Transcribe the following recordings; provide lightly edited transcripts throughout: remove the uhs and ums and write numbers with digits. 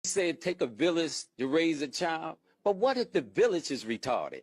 Say it take a village to raise a child, but what if the village is retarded?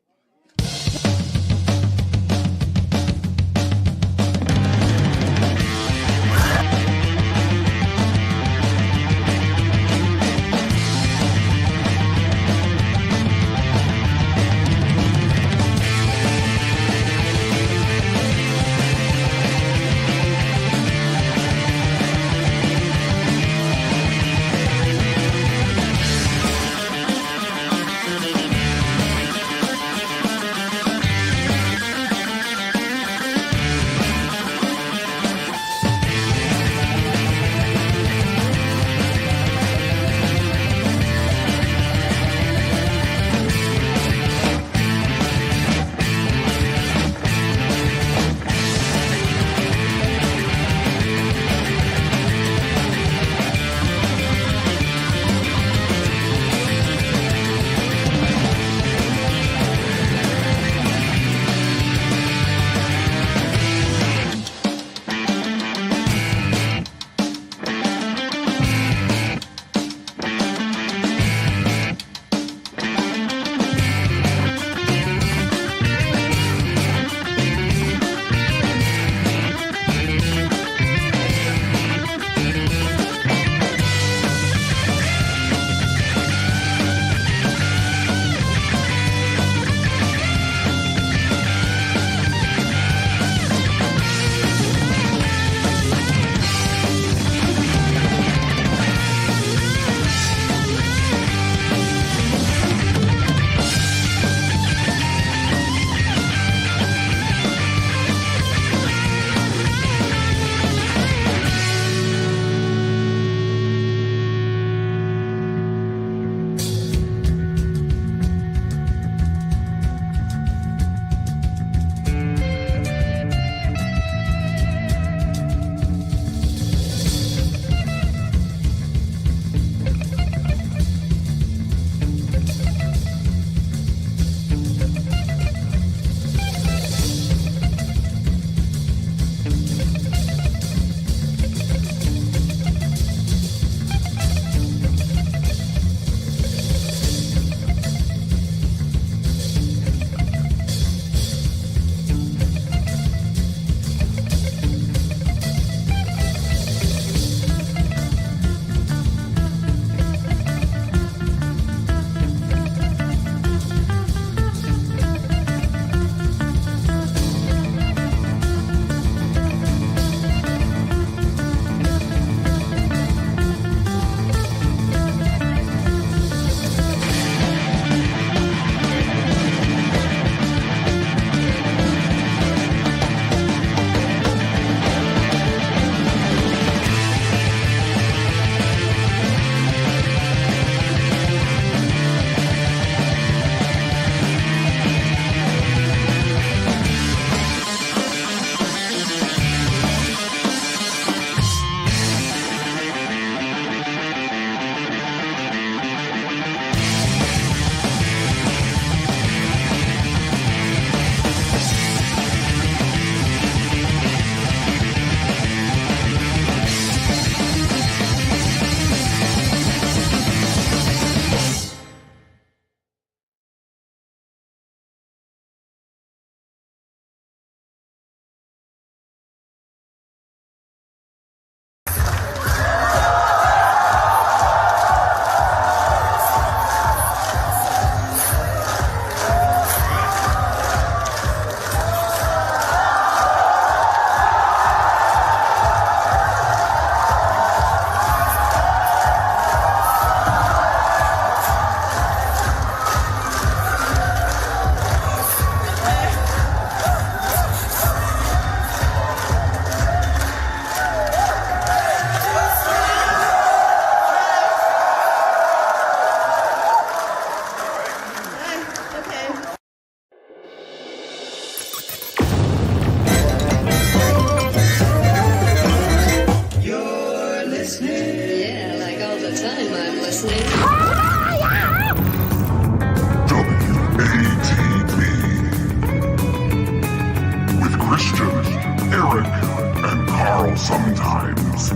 sometimes.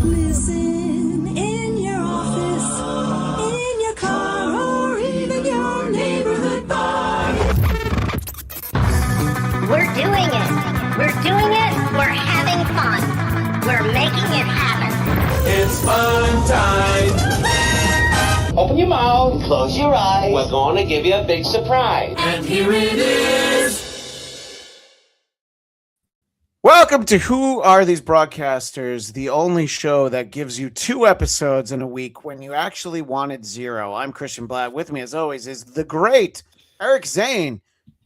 Listen in your office. Close your eyes. We're going to give you a big surprise. And here it is. Welcome to Who Are These Broadcasters, the only show that gives you 2 episodes in a week when you actually wanted 0. I'm Christian Bladt. With me, as always, is the great Eric Zane.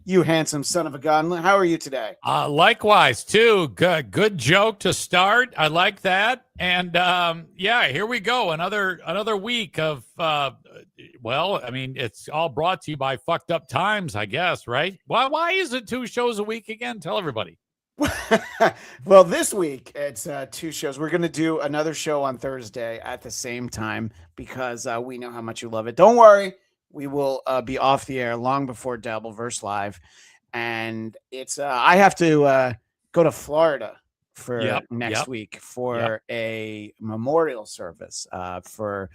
You handsome son of a gun. How are you today? Likewise, too. Good joke to start. I like that. And yeah, here we go. Another week of well, I mean, it's all brought to you by Fucked Up Times, I guess, right? Why is it 2 shows a week again? Tell everybody. Well, this week it's 2 shows. We're going to do another show on Thursday at the same time because we know how much you love it. Don't worry. We will be off the air long before Dabbleverse Live. And it's I have to go to Florida for next week for a memorial service for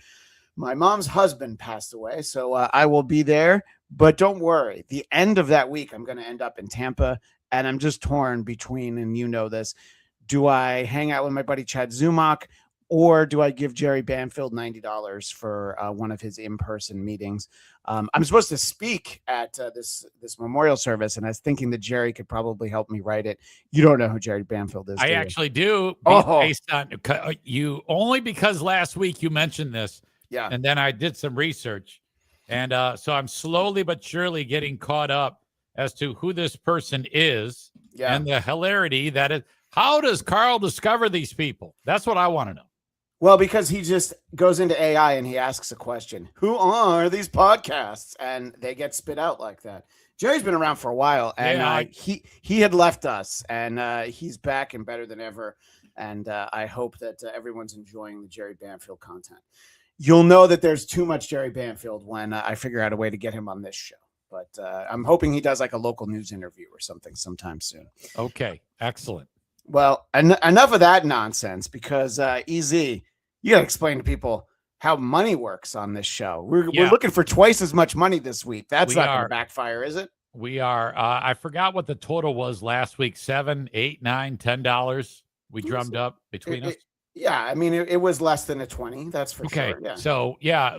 my mom's husband passed away. So I will be there. But don't worry. The end of that week, I'm going to end up in Tampa. And I'm just torn between, and you know this, do I hang out with my buddy Chad Zumach or do I give Jerry Banfield $90 for one of his in-person meetings? I'm supposed to speak at this memorial service, and I was thinking that Jerry could probably help me write it. You don't know who Jerry Banfield is, I actually do. Based on you, only because last week you mentioned this. Yeah. And then I did some research. And so I'm slowly but surely getting caught up as to who this person is and the hilarity that is. How does Carl discover these people? That's what I want to know. Well, because he just goes into AI and he asks a question. Who are these podcasts? And they get spit out like that. Jerry's been around for a while, and he had left us, and he's back and better than ever. And I hope that everyone's enjoying the Jerry Banfield content. You'll know that there's too much Jerry Banfield when I figure out a way to get him on this show. But I'm hoping he does like a local news interview or something sometime soon. Okay, excellent. Well, enough of that nonsense, because EZ, you got to explain to people how money works on this show. We're looking for twice as much money this week. That's not going to backfire, is it? We are. I forgot what the total was last week. $7, $8, $9, $10. We drummed up between us. Yeah, I mean, it was less than a 20. That's for sure. Yeah. So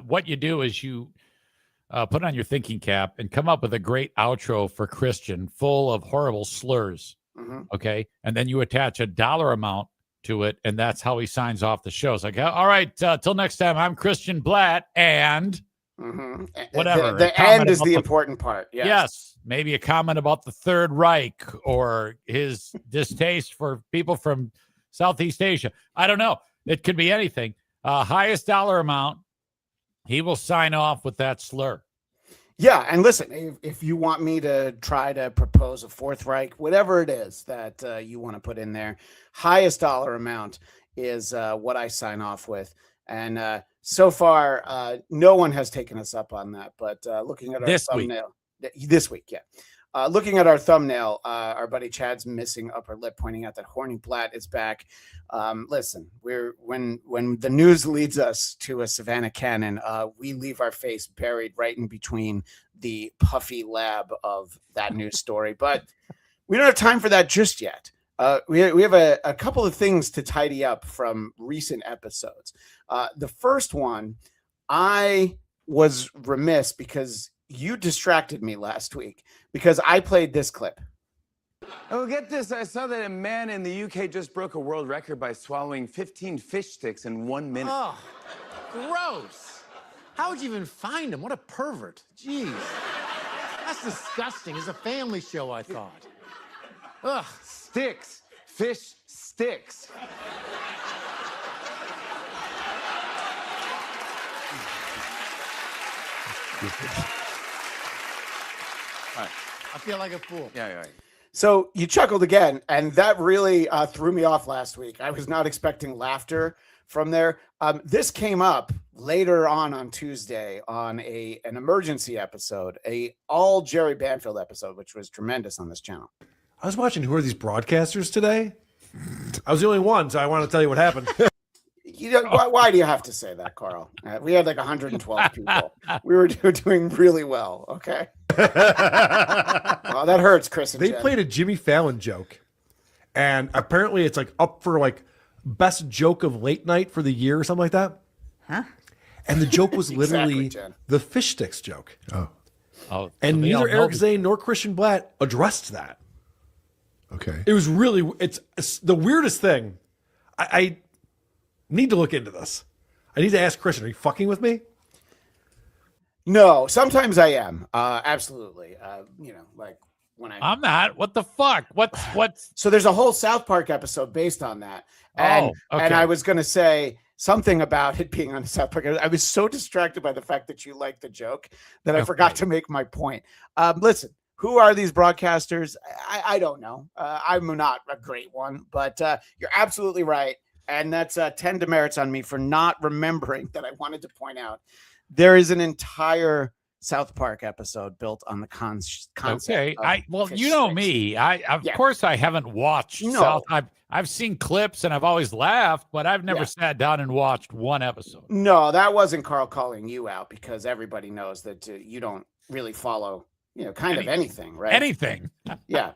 what you do is you put on your thinking cap and come up with a great outro for Christian, full of horrible slurs. Mm-hmm. Okay, and then you attach a dollar amount to it, and that's how he signs off the show. It's like, all right, till next time, I'm Christian Bladt, and whatever. The end is the important part. Yes, maybe a comment about the Third Reich or his distaste for people from Southeast Asia. I don't know. It could be anything. Highest dollar amount, he will sign off with that slur. Yeah, and listen, if you want me to try to propose a Fourth Reich, whatever it is that you want to put in there, highest dollar amount is what I sign off with. And so far, no one has taken us up on that. But looking at our thumbnail, this week, looking at our thumbnail, our buddy Chad's missing upper lip, pointing out that Horny Blatt is back. Listen, when the news leads us to a Savanna Cannon, we leave our face buried right in between the puffy lab of that news story. But we don't have time for that just yet. We have a couple of things to tidy up from recent episodes. The first one, I was remiss because you distracted me last week because I played this clip. Oh, get this. I saw that a man in the UK just broke a world record by swallowing 15 fish sticks in 1 minute. Oh, gross. How would you even find him? What a pervert. Jeez. That's disgusting. It's a family show, I thought. Ugh. Sticks. Fish sticks. I feel like a fool. Yeah. So you chuckled again, and that really threw me off last week. I was not expecting laughter from there. This came up later on Tuesday on an emergency episode, a all Jerry Banfield episode, which was tremendous on this channel. I was watching Who Are These Broadcasters today? I was the only one, so I want to tell you what happened. You know, why do you have to say that, Carl? We had like 112 people. We were doing really well, okay? Well, that hurts, Chris and They Jen. played a Jimmy Fallon joke, and apparently it's like up for like best joke of late night for the year or something like that. Huh? And the joke was literally Jen. the fish sticks joke. Oh, Oh, And so they all neither know Eric the- Zane nor Christian Bladt addressed that. okay. It was really, it's the weirdest thing. I need to look into this. I need to ask Christian, are you fucking with me? No, sometimes I am. Absolutely. Like when I'm not. What the fuck? What's So there's a whole South Park episode based on that. And Oh, okay. and I was going to say something about it being on the South Park. I was so distracted by the fact that you liked the joke that I forgot to make my point. Listen, who are these broadcasters? I don't know. I'm not a great one, but you're absolutely right. And that's 10 demerits on me for not remembering that I wanted to point out. There is an entire South Park episode built on the concept. okay? of fish You know sticks. me. Of Yeah. course I haven't watched No. South. I've seen clips and I've always laughed, but I've never Yeah. sat down and watched one episode. No, that wasn't Carl calling you out because everybody knows that you don't really follow, kind of anything, right? Anything. Yeah.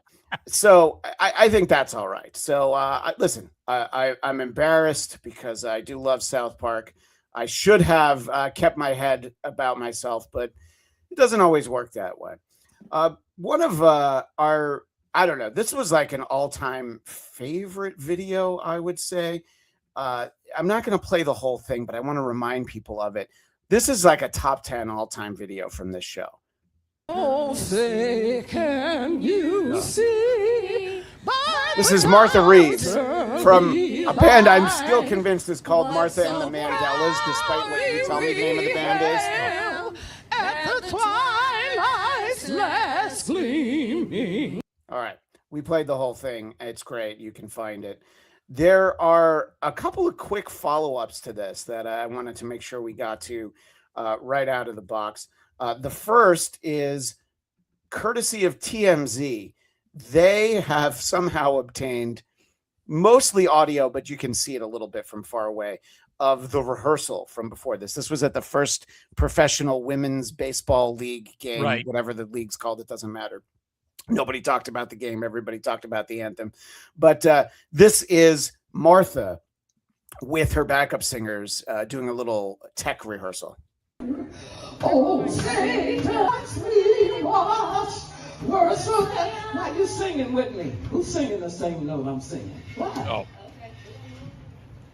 So I think that's all right. So listen, I'm embarrassed because I do love South Park. I should have kept my head about myself, but it doesn't always work that way. One of our, I don't know, this was like an all-time favorite video, I would say. I'm not going to play the whole thing, but I want to remind people of it. This is like a top 10 all-time video from this show. Oh, say, can you see? This is Martha Reeves from a band I'm still convinced is called Martha and the Mandelas, despite what you tell me the name of the band is. At the twilight's last gleaming. All right. We played the whole thing. It's great. You can find it. There are a couple of quick follow-ups to this that I wanted to make sure we got to right out of the box. The first is courtesy of TMZ. They have somehow obtained mostly audio, but you can see it a little bit from far away, of the rehearsal from before this. This was at the first professional women's baseball league game, Right. Whatever the league's called, it doesn't matter. Nobody talked about the game. Everybody talked about the anthem. But this is Martha with her backup singers doing a little tech rehearsal. Oh, say, touch me, watch. Words from heaven. Now you singing with me. Who's singing the same note I'm singing? What? Oh,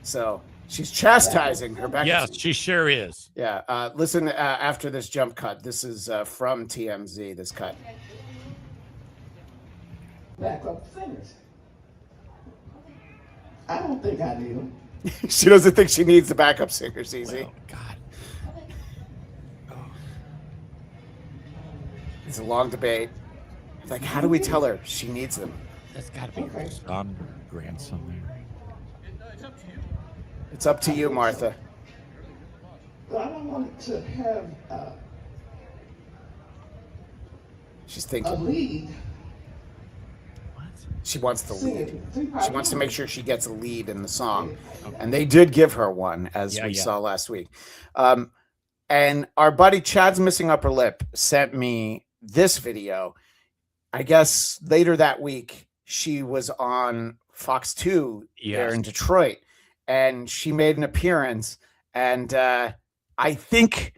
So she's chastising her backup. yes, she sure is. Yeah. Listen after this jump cut. This is from TMZ, this cut. Backup singers. I don't think I need them. She doesn't think she needs the backup singers, easy. Oh, God. It's a long debate. Like, how do we tell her she needs them? That's got to be her son, grandson there. It's up to you, Martha. But I don't want to have She's a thinking. lead. She wants the lead. Singing. She wants to make sure she gets a lead in the song. And they did give her one, as Yeah, we yeah. saw last week. And our buddy Chad's Missing Upper Lip sent me this video. I guess later that week, she was on Fox 2 there Yes. in Detroit. And she made an appearance. And I think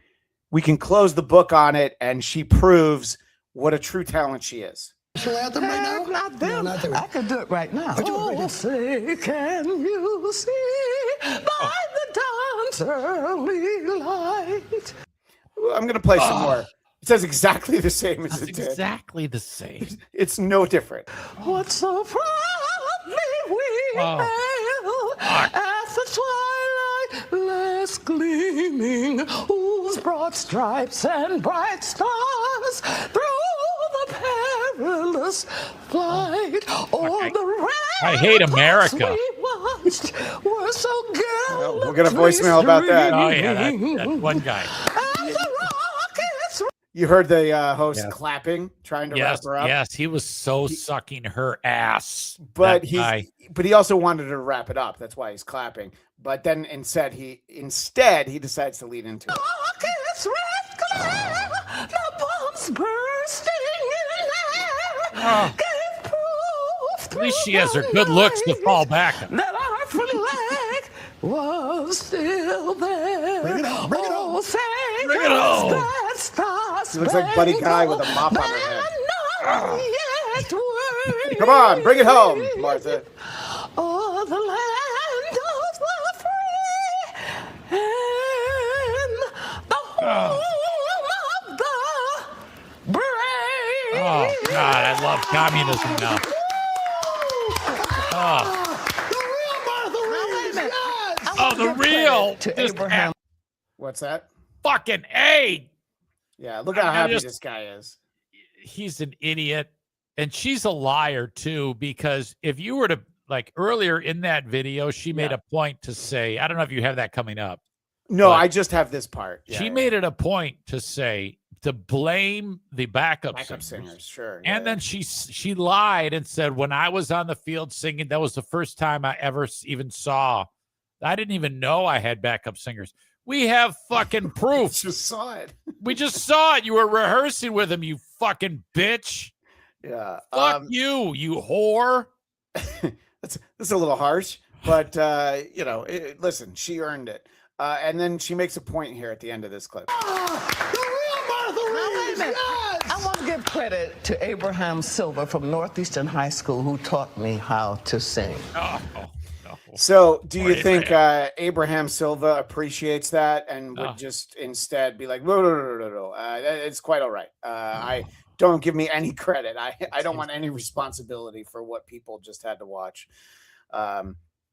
we can close the book on it. And she proves what a true talent she is. Anthem right now? Not them. No, not them. I can do it right now. do it right now. Say, can you see by the dawn's early light? I'm going to play some more. It says exactly the same as That's it did. exactly the same. It's no different. What so proudly we Oh. hail at the twilight last gleaming, whose broad stripes and bright stars through the perilous flight o'er the I hate America. we watched were so Well, we'll get a voicemail about that. Oh, yeah, that one guy. And the rockets You heard the host Yes. clapping, trying to Yes, wrap her up. yes, he was so sucking her ass. But that guy. he also wanted to wrap it up. That's why he's clapping. But then instead he decides to lead into it. rockets red glare, the bombs bursting in air, gave proof At least she has her good looks to fall back on. that our flag was still there. Bring it on, bring it on, Oh, say Bring it home. She looks like Buddy Guy with a mop on her head. Come on, bring it home, Martha. Oh, the land of the free and the home of the brave. Oh, God, I love communism now. Oh, the real. To Abraham. What's that? Fucking A. Yeah, look how happy this guy is. He's an idiot. And she's a liar, too, because if you were to, like, earlier in that video, she made a point to say, I don't know if you have that coming up. No, I just have this part. She made it a point to say, to blame the backup singers, sure. And then she lied and said, when I was on the field singing, that was the first time I ever even saw. I didn't even know I had backup singers. We have fucking proof. Just saw it. We just saw it. You were rehearsing with him, you fucking bitch. Yeah. Fuck you, you whore. That's a little harsh, but you know, listen, she earned it. And then she makes a point here at the end of this clip. I want to give credit to Abraham Silver from Northeastern High School who taught me how to sing. Oh, no. So do you think Abraham Silva appreciates that and would just instead be like, no, it's quite all right. I don't give me any credit. I don't want any responsibility for what people just had to watch.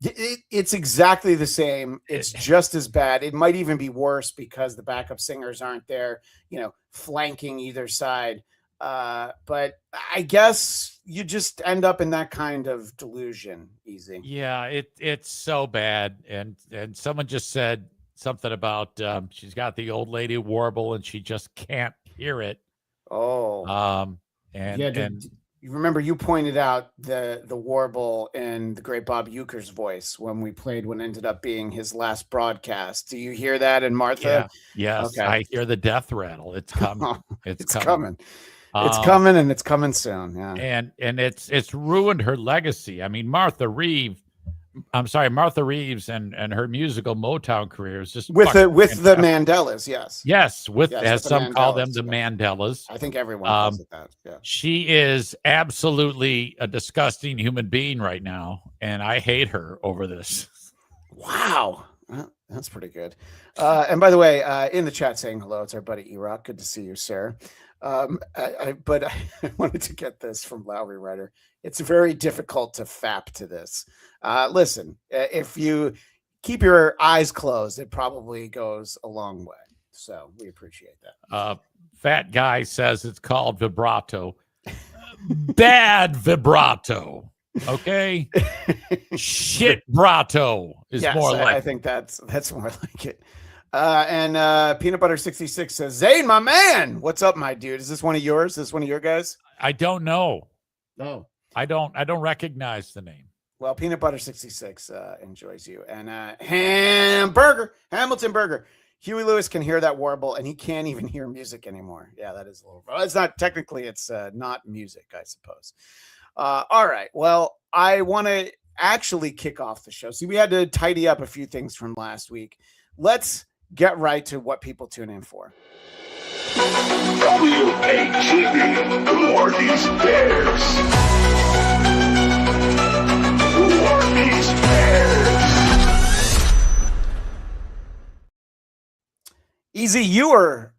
It's exactly the same. It's just as bad. It might even be worse because the backup singers aren't there, you know, flanking either side. But I guess you just end up in that kind of delusion. Easy. Yeah, it's so bad. And someone just said something about she's got the old lady warble and she just can't hear it. Oh. And you remember you pointed out the warble in the great Bob Euchre's voice when we played what ended up being his last broadcast. Do you hear that in Martha? Yeah. Yes, okay. I hear the death rattle. It's coming. It's coming. It's coming, and it's coming soon. Yeah. And it's ruined her legacy. I mean, Martha Reeves and her musical Motown career is just with the Mandelas. Yes, as some call them, the Mandelas. I think everyone calls it that. Yeah. She is absolutely a disgusting human being right now, and I hate her over this. Wow. That's pretty good. And by the way, in the chat saying hello, it's our buddy E-Rock. Good to see you, sir. But I wanted to get this from Lowry Writer. It's very difficult to fap to this. Listen, if you keep your eyes closed, it probably goes a long way. So we appreciate that. Fat Guy says it's called vibrato. Bad vibrato. Okay. Shit brato is more like I think that's more like it. And Peanut Butter 66 says, Zane, my man, what's up, my dude? Is this one of yours? Is this one of your guys? I don't know. No. I don't recognize the name. Well, Peanut Butter 66 enjoys you. And Hamilton Burger. Huey Lewis can hear that warble, and he can't even hear music anymore. Yeah, that is a little. Well, it's not technically. It's not music, I suppose. All right. Well, I want to actually kick off the show. See, we had to tidy up a few things from last week. Let's get right to what people tune in for. WATV, who are these bears? Who are these bears? Easy, you were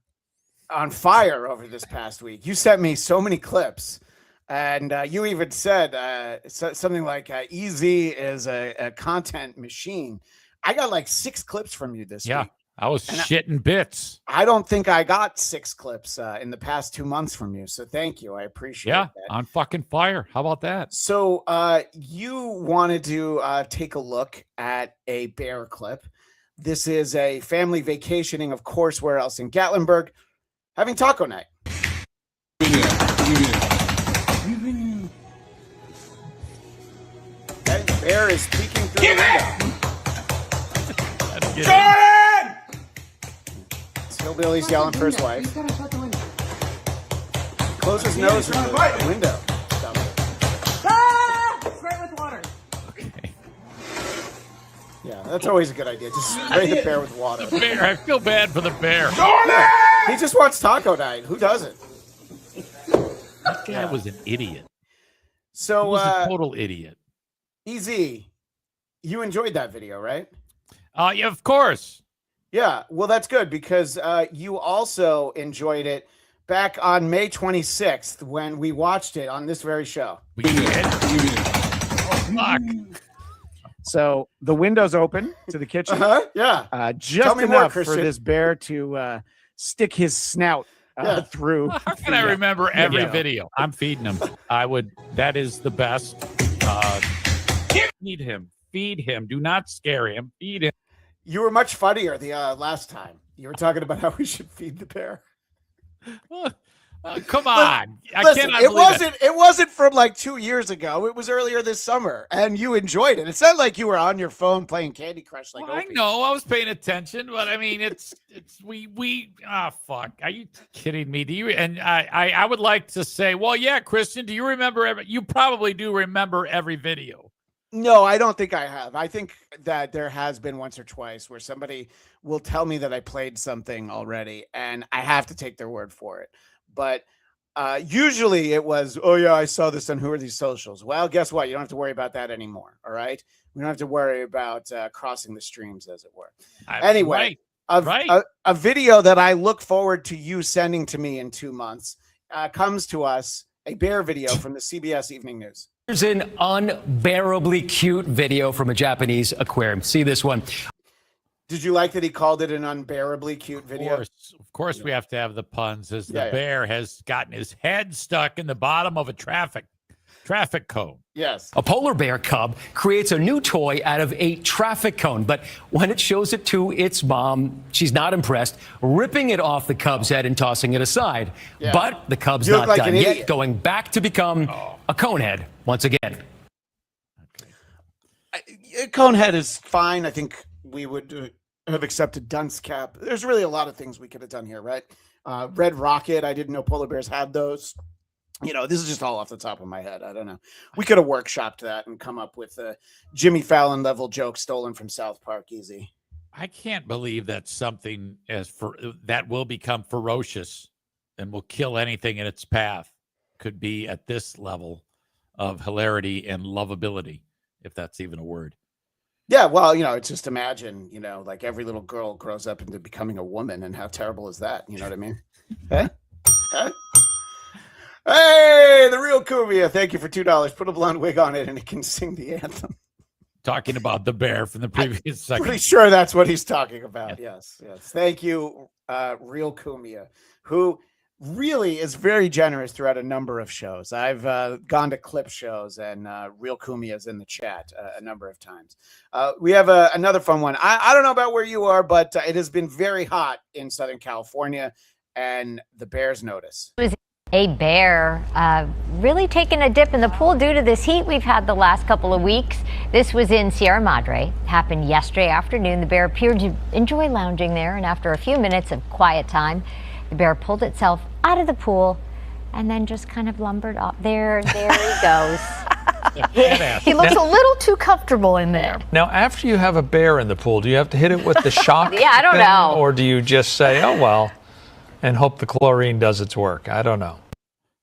on fire over this past week. You sent me so many clips, and you even said something like Easy is a content machine. I got like 6 clips from you this week. I was shitting bits. I don't think I got 6 clips in the past 2 months from you. So thank you. I appreciate that. On fucking fire. How about that? So you wanted to take a look at a bear clip. This is a family vacationing, of course, where else in Gatlinburg, having taco night. Okay, the bear is peeking through the window. Jordan! Hillbilly's yelling for his wife. Close his nose from the window. Spray with water. Okay. Yeah, that's always a good idea. Just spray the bear with water. The bear. I feel bad for the bear. Yeah. He just wants taco night. Who doesn't? That guy was an idiot. So he was a total idiot. Easy, you enjoyed that video, right? Yeah, of course. Yeah, well, that's good because you also enjoyed it back on May 26th when we watched it on this very show. We did. Oh, fuck. So the window's open to the kitchen. Yeah. Just enough for this bear to stick his snout through. How can I remember every video? I'm feeding him. That is the best. Feed him. Feed him. Do not scare him. Feed him. You were much funnier the last time. You were talking about how we should feed the bear. Come on. Listen, it wasn't from like 2 years ago. It was earlier this summer, and you enjoyed it. It's not like you were on your phone playing Candy Crush like I know. I was paying attention, but I mean, fuck. Are you kidding me? I would like to say, well, yeah, Christian, do you remember you probably do remember every video. No, I don't think I have. I think that there has been once or twice where somebody will tell me that I played something already, and I have to take their word for it. But usually it was, oh, yeah, I saw this on Who Are These Socials? Well, guess what? You don't have to worry about that anymore, all right? We don't have to worry about crossing the streams, as it were. Anyway, a video that I look forward to you sending to me in 2 months comes to us, a bear video from the CBS Evening News. Here's an unbearably cute video from a Japanese aquarium. See this one. Did you like that he called it an unbearably cute video? Of course, we have to have the puns as the bear has gotten his head stuck in the bottom of a traffic cone. Yes. A polar bear cub creates a new toy out of a traffic cone, but when it shows it to its mom, she's not impressed, ripping it off the cub's head and tossing it aside. Yeah. But the cub's not done yet, going back to become a conehead once again. A conehead is fine. I think we would have accepted dunce cap. There's really a lot of things we could have done here, right? Red rocket. I didn't know polar bears had those. You know, this is just all off the top of my head. I don't know. We could have workshopped that and come up with a Jimmy Fallon level joke stolen from South Park. Easy. I can't believe that something that will become ferocious and will kill anything in its path could be at this level of hilarity and lovability, if that's even a word. Yeah, well, you know, it's just imagine, you know, like every little girl grows up into becoming a woman, and how terrible is that? You know what I mean? Huh? Hey, the real Kumia. Thank you for $2. Put a blonde wig on it, and it can sing the anthem. Talking about the bear from the previous segment. Pretty sure that's what he's talking about. Yes. Thank you, real Kumia, who really is very generous throughout a number of shows. I've gone to clip shows, and real Kumia is in the chat a number of times. We have another fun one. I don't know about where you are, but it has been very hot in Southern California, and the bears notice. A bear really taking a dip in the pool due to this heat we've had the last couple of weeks. This was in Sierra Madre. Happened yesterday afternoon. The bear appeared to enjoy lounging there, and after a few minutes of quiet time, the bear pulled itself out of the pool and then just kind of lumbered off. There he goes. He looks a little too comfortable in there. Now, after you have a bear in the pool, do you have to hit it with the shock? Yeah, I don't know. Or do you just say, oh, well, and hope the chlorine does its work? I don't know.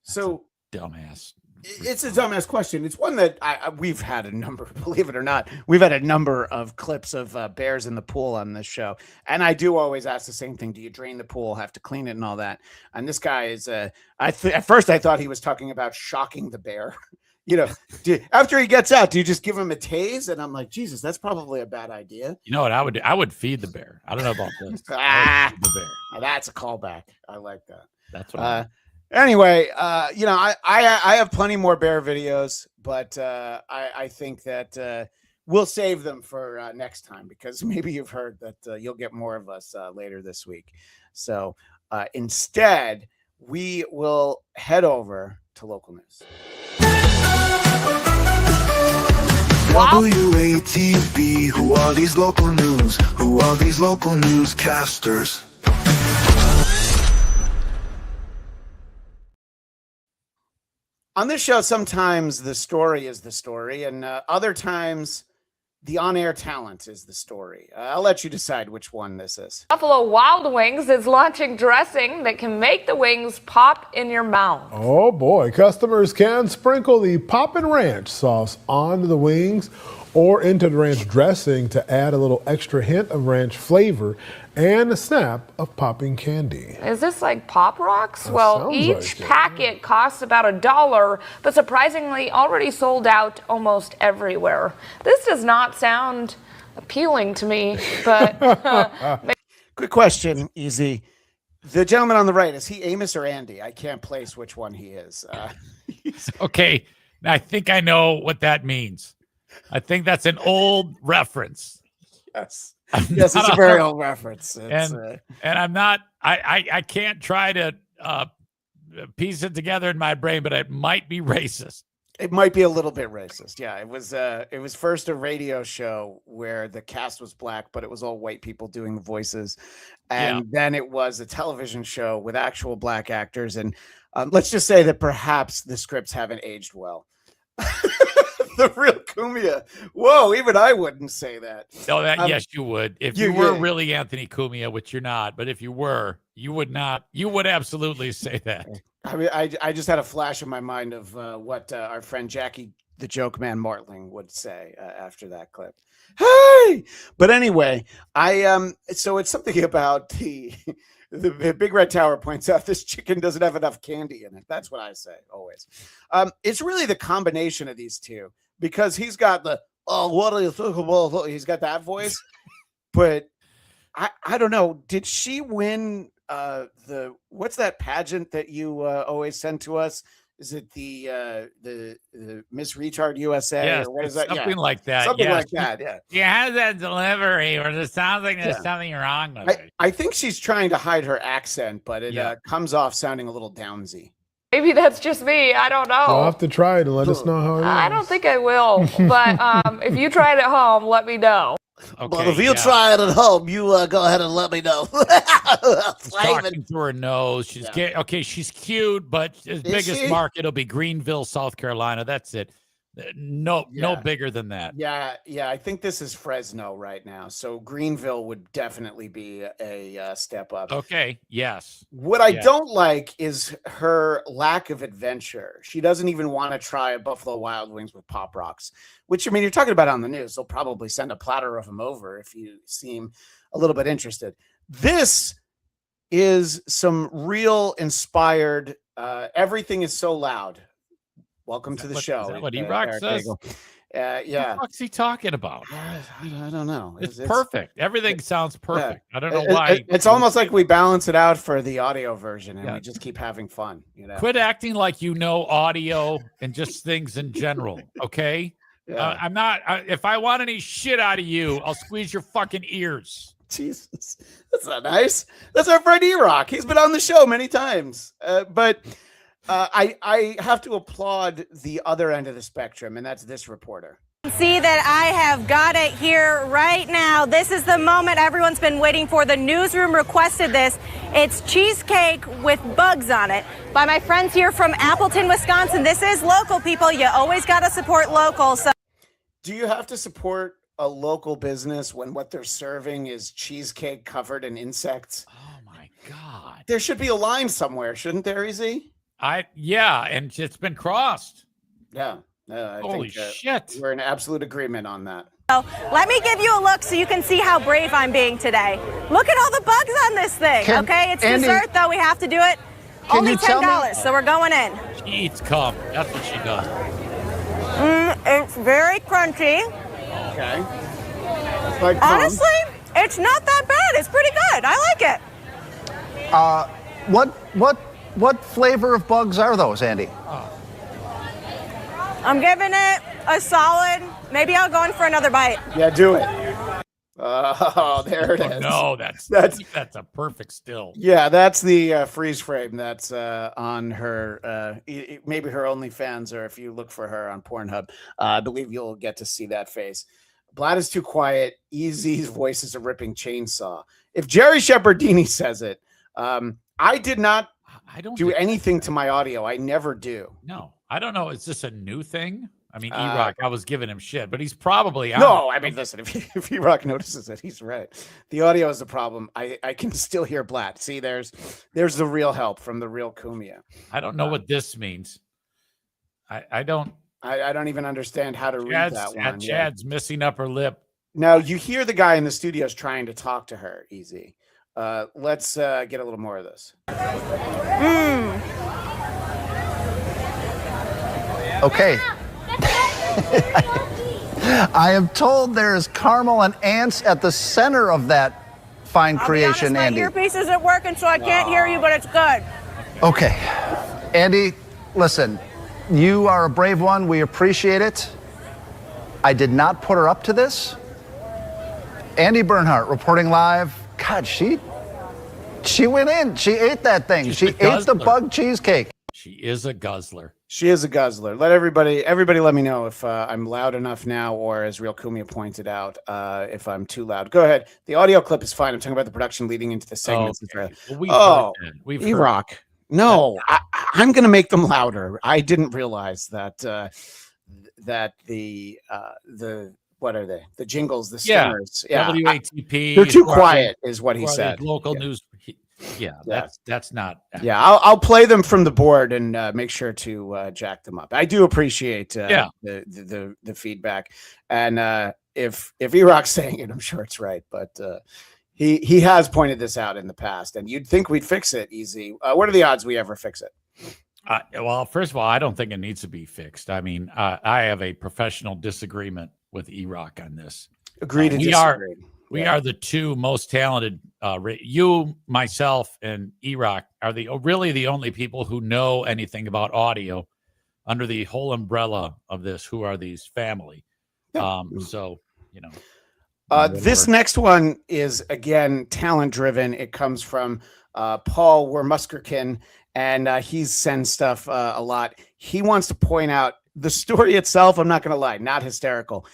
So dumbass. It's a dumbass question. It's one that we've had a number, believe it or not, we've had a number of clips of bears in the pool on this show. And I do always ask the same thing. Do you drain the pool, have to clean it and all that? And this guy is, at first I thought he was talking about shocking the bear. You know, after he gets out, do you just give him a tase? And I'm like, Jesus, that's probably a bad idea. You know what? I would feed the bear. I don't know about this. The bear. That's a callback. I like that. That's what anyway, you know, I have plenty more bear videos, but I think that we'll save them for next time, because maybe you've heard that you'll get more of us later this week. So instead, we will head over to local news. WATB, who are these local news? Who are these local newscasters? On this show, sometimes the story is the story, and other times the on-air talent is the story. I'll let you decide which one this is. Buffalo Wild Wings is launching dressing that can make the wings pop in your mouth. Oh boy, customers can sprinkle the Poppin' Ranch sauce onto the wings or into the ranch dressing to add a little extra hint of ranch flavor and a snap of popping candy. Is this like Pop Rocks? Well, each like packet costs about $1, but surprisingly already sold out almost everywhere. This does not sound appealing to me, but... Quick question, Easy. The gentleman on the right, is he Amos or Andy? I can't place which one he is. Okay, I think I know what that means. I think that's an old reference. Yes. Yes, it's a very old reference. And I'm not, I can't try to piece it together in my brain, but it might be racist. It might be a little bit racist. Yeah, it was first a radio show where the cast was black, but it was all white people doing the voices. And then it was a television show with actual black actors. And let's just say that perhaps the scripts haven't aged well. The real Cumia. Whoa, even I wouldn't say that. No, yes, you would. If you were really Anthony Cumia, which you're not, but if you were, you would not. You would absolutely say that. I mean, I just had a flash in my mind of what our friend Jackie, the joke man Martling, would say after that clip. Hey! But anyway, so it's something about the Big Red Tower points out this chicken doesn't have enough candy in it. That's what I say always. It's really the combination of these two, because he's got the, what do you think about? He's got that voice, but I don't know. Did she win what's that pageant that you always send to us? Is it the Miss Retard USA? Yes, or what is that? Something like that. Something like that. Yeah. She has that delivery, or it sounds like there's something wrong with it. I think she's trying to hide her accent, but it comes off sounding a little downsy. Maybe that's just me. I don't know. You'll have to try it and let us know how it is. I don't think I will, but if you try it at home, let me know. Okay, but if you try it at home, you go ahead and let me know. Talking through her nose. She's she's cute, but his biggest market will be Greenville, South Carolina. That's it. No bigger than that. Yeah. I think this is Fresno right now. So Greenville would definitely be a step up. Okay. Yes. What I don't like is her lack of adventure. She doesn't even want to try a Buffalo Wild Wings with Pop Rocks, which, I mean, you're talking about on the news. They'll probably send a platter of them over if you seem a little bit interested. This is some real inspired, everything is so loud. Welcome to the show. Is that what E-Rock says? Yeah. What's he talking about? I don't know. It's perfect. Everything sounds perfect. I don't know why. It's almost like we balance it out for the audio version, and we just keep having fun. Quit acting like you know audio and just things in general, okay? I'm not. If I want any shit out of you, I'll squeeze your fucking ears. Jesus, that's not nice. That's our friend E-Rock. He's been on the show many times, but. I have to applaud the other end of the spectrum, and that's this reporter. See that I have got it here right now. This is the moment everyone's been waiting for. The newsroom requested this. It's cheesecake with bugs on it by my friends here from Appleton, Wisconsin. This is local, people. You always got to support local. So, do you have to support a local business when what they're serving is cheesecake covered in insects? Oh my God. There should be a line somewhere, shouldn't there, Easy? And it's been crossed. Yeah. Holy shit. We're in absolute agreement on that. So let me give you a look so you can see how brave I'm being today. Look at all the bugs on this thing. Okay, it's dessert though. We have to do it. Only $10, so we're going in. She eats cum. That's what she does. It's very crunchy. Okay. Like honestly, it's not that bad. It's pretty good. I like it. What flavor of bugs are those, Andy? I'm giving it a solid. Maybe I'll go in for another bite. Yeah, do it. Oh, there it is. No, that's a perfect still. Yeah, that's the freeze frame that's on her, maybe her OnlyFans, or if you look for her on Pornhub, I believe you'll get to see that face. Blatt is too quiet. Easy's voice is a ripping chainsaw. If Jerry Shepherdini says it, I did not do anything to my audio. I never do. No, I don't know. Is this a new thing? I mean, E-Rock, I was giving him shit, but he's probably no. I mean, listen, if E-Rock notices it, he's right. The audio is the problem. I can still hear Blatt. See, there's the real help from the real Cumia. I don't know what this means. I don't even understand how to read that one. Chad's missing upper lip. Now you hear the guy in the studio is trying to talk to her. Easy. Let's get a little more of this. Okay. I am told there's caramel and ants at the center of that fine creation, Andy. My earpiece isn't working, so I can't hear you, but it's good. Okay. Andy, listen, you are a brave one. We appreciate it. I did not put her up to this. Andy Bernhardt reporting live. God, she went in. She ate that thing. She ate the bug cheesecake. She is a guzzler. She is a guzzler. Let everybody let me know if I'm loud enough now, or as Real Cumia pointed out, if I'm too loud. Go ahead. The audio clip is fine. I'm talking about the production leading into the segments. Okay. Well, we've E-Rock. No, I'm going to make them louder. I didn't realize that the what are they? The jingles, the stingers. Yeah. WATP. They're too quiet, is what he said. Local news. That's not. Yeah, I'll play them from the board and make sure to jack them up. I do appreciate the feedback, and if E-Rock's saying it, I'm sure it's right. But he has pointed this out in the past, and you'd think we'd fix it easy. What are the odds we ever fix it? Well, first of all, I don't think it needs to be fixed. I mean, I have a professional disagreement with E-Rock on this. Agree to disagree. We are the two most talented. You, myself, and E-Rock are really the only people who know anything about audio under the whole umbrella of this. Who are these family? So, this next one is, again, talent driven. It comes from Paul Wermuskerkin, and he sends stuff a lot. He wants to point out the story itself. I'm not going to lie, not hysterical.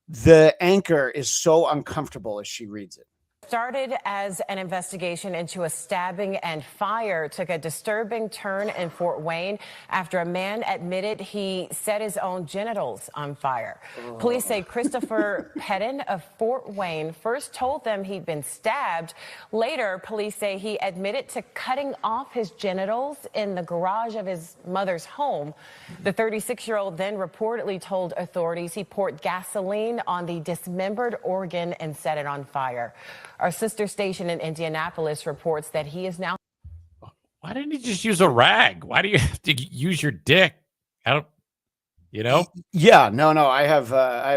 The anchor is so uncomfortable as she reads it. Started as an investigation into a stabbing and fire took a disturbing turn in Fort Wayne after a man admitted he set his own genitals on fire. Police say Christopher Pettin of Fort Wayne first told them he'd been stabbed. Later, police say he admitted to cutting off his genitals in the garage of his mother's home. The 36-year-old then reportedly told authorities he poured gasoline on the dismembered organ and set it on fire. Our sister station in Indianapolis reports that he is now. Why didn't he just use a rag? Why do you have to use your dick? Yeah, no, I have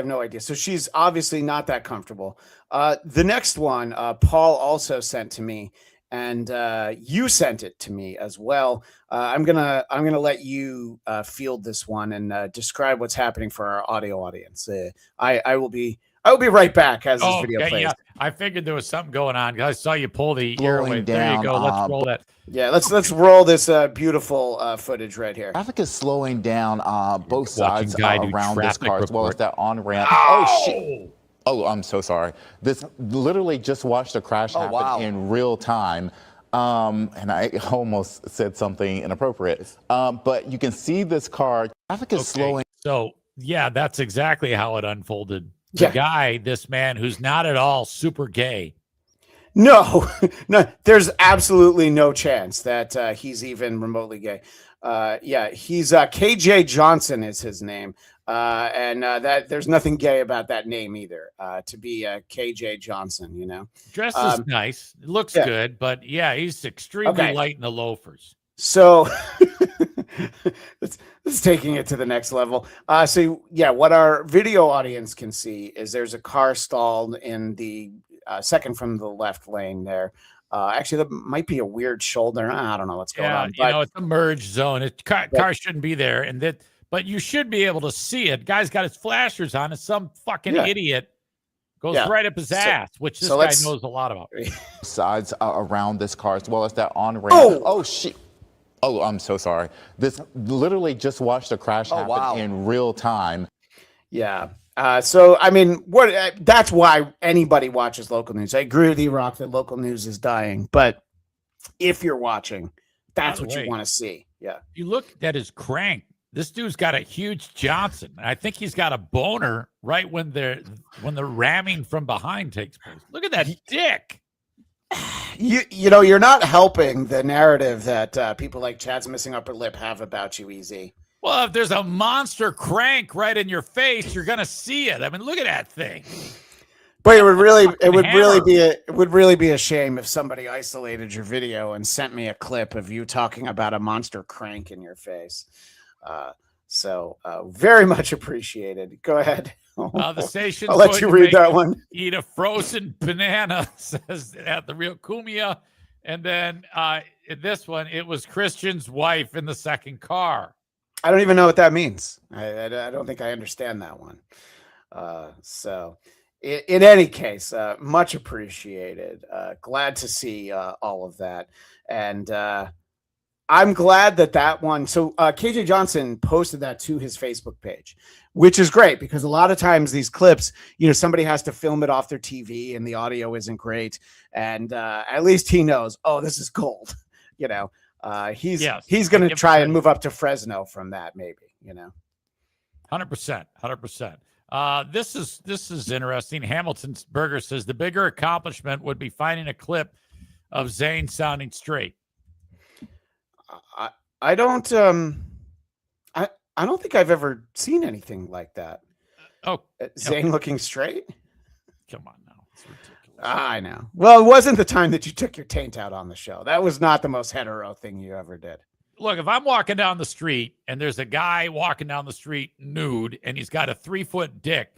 no idea. So she's obviously not that comfortable. The next one, Paul also sent to me, and you sent it to me as well. I'm gonna let you field this one and describe what's happening for our audio audience. I will be right back as this video plays. Yeah. I figured there was something going on. I saw you pull the ear away. There you go. Let's roll that. Yeah, let's roll this beautiful footage right here. Traffic is slowing down both sides around this car, as well as that on ramp. Oh shit! Oh, I'm so sorry. This literally just watched a crash happen in real time. And I almost said something inappropriate. But you can see this car. Traffic is slowing. So yeah, that's exactly how it unfolded. The guy, this man who's not at all super gay. No, there's absolutely no chance that he's even remotely gay. He's KJ Johnson is his name. And that there's nothing gay about that name either, to be KJ Johnson, Dress is nice. It looks good, but he's extremely light in the loafers. So it's taking it to the next level. What our video audience can see is there's a car stalled in the second from the left lane there. Actually, that might be a weird shoulder. I don't know what's going on. But it's a merge zone. Car shouldn't be there, but you should be able to see it. Guy's got his flashers on, and some fucking idiot goes right up his ass, which this guy knows a lot about. Sides around this car, as well as that on ramp. Oh shit! Oh, I'm so sorry. This literally just watched a crash happen in real time. Yeah. That's why anybody watches local news. I agree with E-Rock that local news is dying, but if you're watching, that's what you want to see. Yeah. You look at his crank. This dude's got a huge Johnson. I think he's got a boner right when the ramming from behind takes place. Look at that dick. You know, you're not helping the narrative that people like Chad's missing upper lip have about you, Easy. Well, if there's a monster crank right in your face, you're gonna see it. I mean, look at that thing. But it would really be a shame if somebody isolated your video and sent me a clip of you talking about a monster crank in your face. So very much appreciated. Go ahead. The station. I'll let you read that one. Eat a frozen banana, says at the real Kumia. And then in this one, it was Christian's wife in the second car. I don't even know what that means. I don't think I understand that one. So in any case, much appreciated. Glad to see all of that. And I'm glad that one. So KJ Johnson posted that to his Facebook page, which is great because a lot of times these clips, you know, somebody has to film it off their TV and the audio isn't great. And at least he knows, oh, this is gold. You know, he's going to try and move up to Fresno from that, maybe, you know. 100%. This is interesting. Hamilton's Burger says the bigger accomplishment would be finding a clip of Zane sounding straight. I don't think I've ever seen anything like that. Zane looking straight? Come on now. It's ridiculous. I know. Well, it wasn't the time that you took your taint out on the show. That was not the most hetero thing you ever did. Look, if I'm walking down the street and there's a guy walking down the street nude and he's got a 3-foot dick,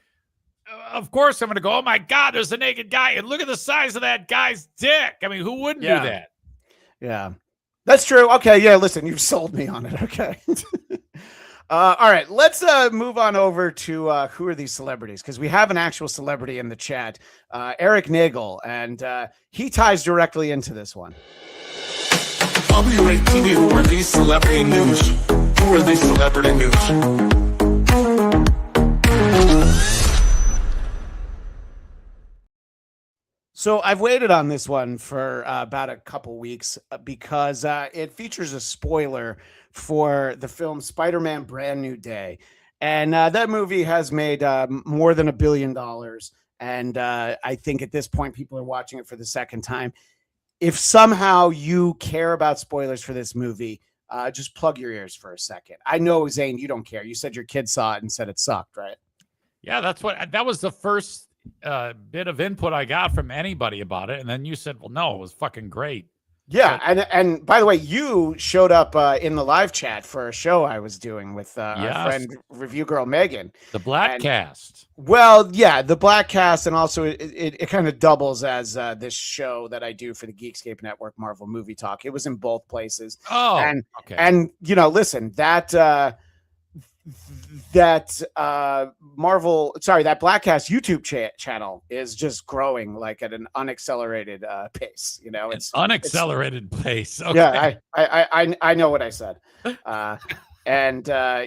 of course I'm going to go, oh my God, there's a naked guy. And look at the size of that guy's dick. I mean, who wouldn't do that? Yeah, that's true. Okay. Yeah. Listen, you've sold me on it. Okay. All right. Let's move on over to who are these celebrities? Because we have an actual celebrity in the chat, Eric Nagel, and he ties directly into this one. WATV, who are these celebrity news? Who are these celebrity news? So I've waited on this one for about a couple weeks because it features a spoiler for the film Spider-Man Brand New Day. And that movie has made more than $1 billion. And I think at this point, people are watching it for the second time. If somehow you care about spoilers for this movie, just plug your ears for a second. I know, Zane, you don't care. You said your kid saw it and said it sucked, right? Yeah, that was the first bit of input I got from anybody about it. And then you said, well, no, it was fucking great. Yeah. And by the way, you showed up in the live chat for a show I was doing with our friend review girl, Megan. The Blatt cast. Well, yeah, the Blatt cast. And also it kind of doubles as this show that I do for the Geekscape Network, Marvel Movie Talk. It was in both places. Oh, okay. And, you know, listen, that Blackcast YouTube channel is just growing like at an unaccelerated pace. You know, it's unaccelerated pace. Okay. Yeah, I know what I said. It's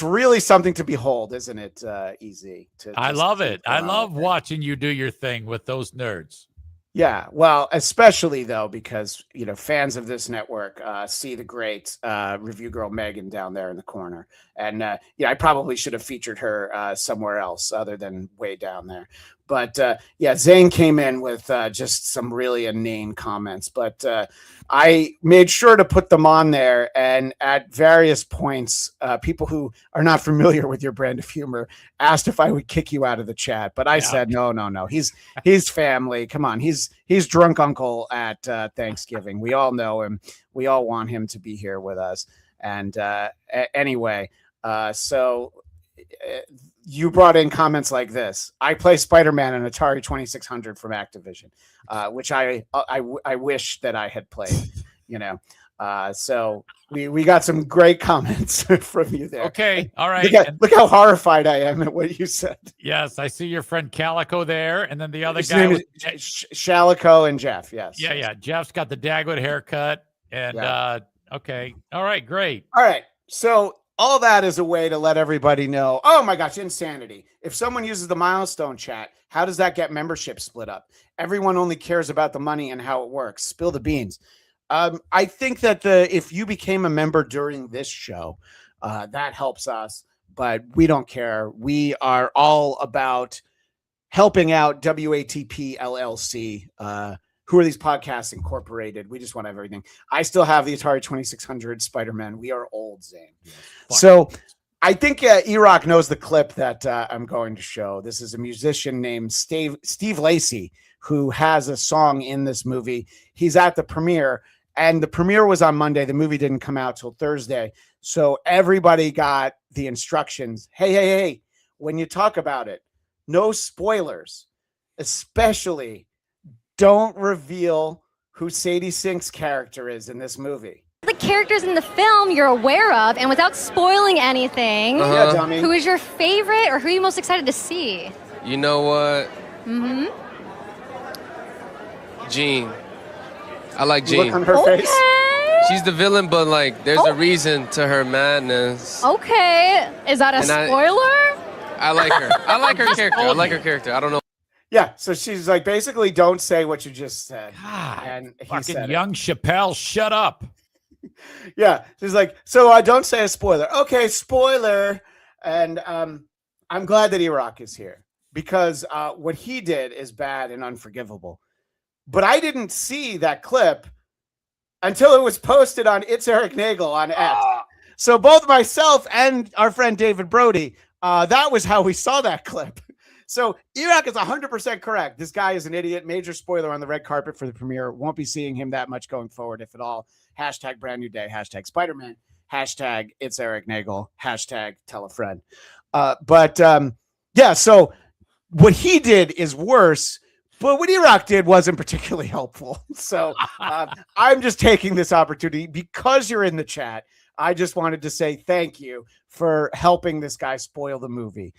really something to behold, isn't it? Easy to. I love it. I love watching you do your thing with those nerds. Yeah, well, especially though, because, you know, fans of this network see the great review girl Megan down there in the corner. And, I probably should have featured her somewhere else other than way down there. But, Zane came in with just some really inane comments. But I made sure to put them on there. And at various points, people who are not familiar with your brand of humor asked if I would kick you out of the chat. But I said, no. He's family. Come on. He's drunk uncle at Thanksgiving. We all know him. We all want him to be here with us. And anyway, so you brought in comments like this. I play Spider-Man on Atari 2600 from Activision, which I wish that I had played, you know. So we got some great comments from you there. Okay. All right. Look how horrified I am at what you said. Yes. I see your friend Calico there. And then the other His guy name is Shalico and Jeff. Yes. Yeah. Jeff's got the Dagwood haircut. And okay. All right. Great. All right. So all that is a way to let everybody know, oh my gosh, insanity. If someone uses the milestone chat, how does that get membership split up? Everyone only cares about the money and how it works. Spill the beans. I think that if you became a member during this show, that helps us, but we don't care. We are all about helping out WATP LLC. Who are these podcasts incorporated? We just want everything. I still have the Atari 2600 Spider-Man. We are old, Zane. So I think E-Rock knows the clip that I'm going to show. This is a musician named Steve Lacy, who has a song in this movie. He's at the premiere, and the premiere was on Monday. The movie didn't come out till Thursday. So everybody got the instructions. Hey, when you talk about it, no spoilers, especially don't reveal who Sadie Sink's character is in this movie. The characters in the film you're aware of, and without spoiling anything, Yeah, dummy. who is your favorite or who are you most excited to see? You know what? Mm-hmm. Jean. I like Jean. Look on her face. She's the villain, but like, there's a reason to her madness. Okay. Is that a spoiler? I like her. I like her character. I like her character. I don't know. Yeah, so she's like, basically, don't say what you just said. And he Fucking said young Chappelle, shut up. Yeah, she's like, so don't say a spoiler. Okay, spoiler. And I'm glad that E-Rock is here because what he did is bad and unforgivable. But I didn't see that clip until it was posted on It's Eric Nagel on X. So both myself and our friend David Brody, that was how we saw that clip. So E-Rock is 100% correct. This guy is an idiot. Major spoiler on the red carpet for the premiere. Won't be seeing him that much going forward, if at all. Hashtag brand new day. Hashtag Spider-Man. Hashtag It's Eric Nagel. Hashtag tell a friend. Yeah, so what he did is worse, but what E-Rock did wasn't particularly helpful. So I'm just taking this opportunity because you're in the chat. I just wanted to say thank you for helping this guy spoil the movie.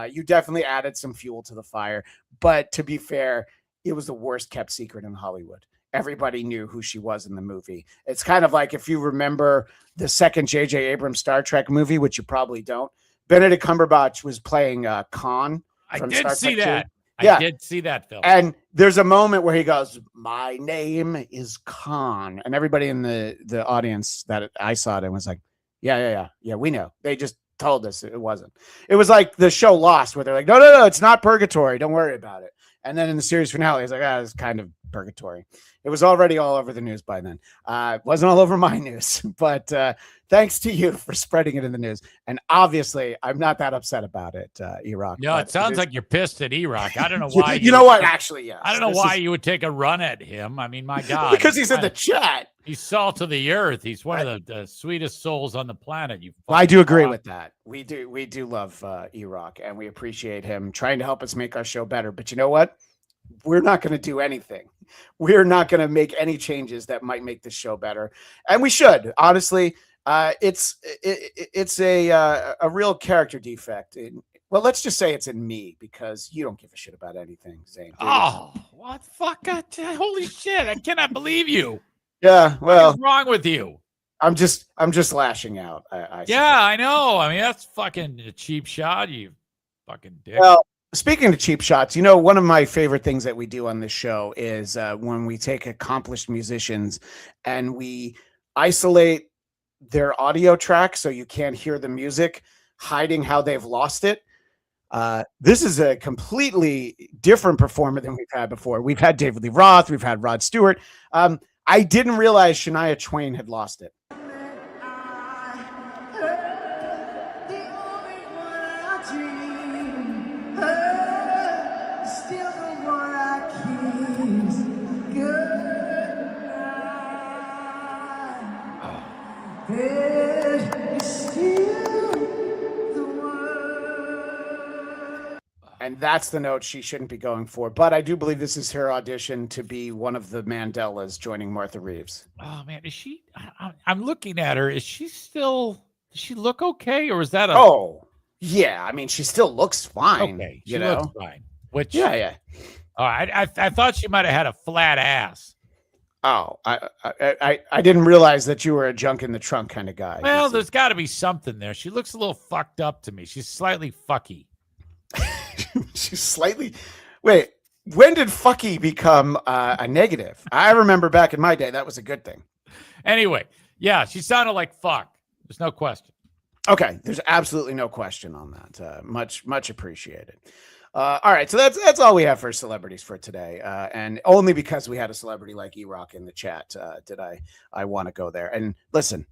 You definitely added some fuel to the fire, but to be fair, it was the worst kept secret in Hollywood. Everybody knew who she was in the movie. It's kind of like if you remember the second J.J. Abrams Star Trek movie, which you probably don't. Benedict Cumberbatch was playing Khan. I from did Star see Trek that. 2. Yeah. I did see that film. And there's a moment where he goes, "My name is Khan," and everybody in the audience that I saw it and was like, "Yeah, we know." They just told us it wasn't. It was like the show Lost, where they're like, "No, it's not purgatory. Don't worry about it." And then in the series finale, it's like, it's kind of purgatory. It was already all over the news by then. It wasn't all over my news, but thanks to you for spreading it in the news. And obviously, I'm not that upset about it, E-Rock. No, it sounds like you're pissed at E-Rock. I don't know why. You know what? Actually, yes. I don't know why you would take a run at him. I mean, my God. Because he's in the chat. He's salt of the earth. He's one of the sweetest souls on the planet. Well, I do agree with that. We do love E-Rock, and we appreciate him trying to help us make our show better. But you know what? We're not going to do anything. We're not going to make any changes that might make this show better, and we should. Honestly, it's a real character defect. Well, let's just say it's in me because you don't give a shit about anything, Zane. Oh, what fuck? Holy shit! I cannot believe you. Yeah, well, what's wrong with you? I'm just lashing out. I know. I mean, that's fucking a cheap shot, you fucking dick. Well, speaking of cheap shots, one of my favorite things that we do on this show is when we take accomplished musicians and we isolate their audio track so you can't hear the music, hiding how they've lost it. This is a completely different performer than we've had before. We've had David Lee Roth. We've had Rod Stewart. I didn't realize Shania Twain had lost it. And that's the note she shouldn't be going for. But I do believe this is her audition to be one of the Mandelas joining Martha Reeves. Oh, man. Is she? I'm looking at her. Is she still? Does she look okay? Or is that a. Oh, yeah. I mean, she still looks fine. Okay. She looks fine. Which. Yeah. Oh, I thought she might have had a flat ass. Oh, I didn't realize that you were a junk in the trunk kind of guy. Well, there's got to be something there. She looks a little fucked up to me. She's slightly fucky. She's slightly. Wait, when did fucky become a negative? I remember back in my day that was a good thing. Anyway, yeah, she sounded like fuck. There's no question. Okay, there's absolutely no question on that. Much appreciated. All right, so that's all we have for celebrities for today, and only because we had a celebrity like E-Rock in the chat did I want to go there. And listen,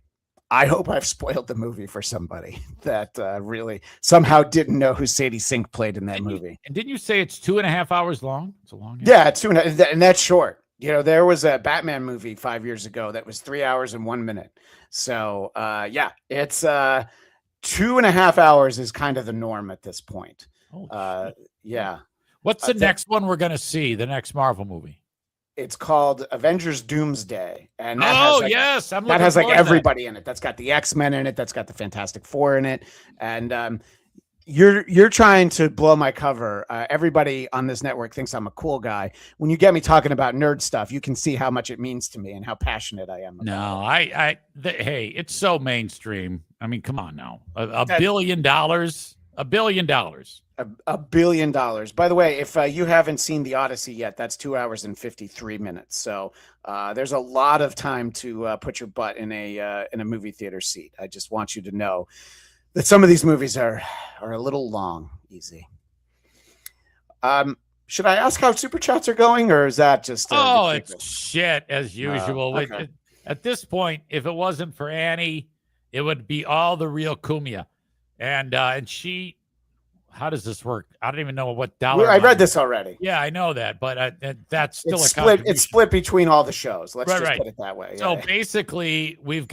I hope I've spoiled the movie for somebody that really somehow didn't know who Sadie Sink played in that movie. And didn't you say it's 2.5 hours long? It's a long. Yeah, it's 2.5, and that's short. You know, there was a Batman movie 5 years ago that was 3 hours and 1 minute. So yeah, it's 2.5 hours is kind of the norm at this point. Yeah. What's the next one we're going to see? The next Marvel movie? It's called Avengers Doomsday, and that has, like, yes, that has like everybody in it. That's got the X-Men in it. That's got the Fantastic Four in it, and you're trying to blow my cover. Everybody on this network thinks I'm a cool guy. When you get me talking about nerd stuff, you can see how much it means to me and how passionate I am. No, hey, it's so mainstream. I mean, come on now, $1 billion, $1 billion. $1 billion. By the way, if you haven't seen The Odyssey yet, that's 2 hours and 53 minutes. So there's a lot of time to put your butt in a movie theater seat. I just want you to know that some of these movies are a little long. Easy. Should I ask how super chats are going, or is that just? It's shit as usual. Okay. At this point, if it wasn't for Annie, it would be all the real Kumia, and she. How does this work? I don't even know what dollar. I read this already. Yeah, I know that, but that's still it's split. It's split between all the shows. Let's just put it that way. So basically, we're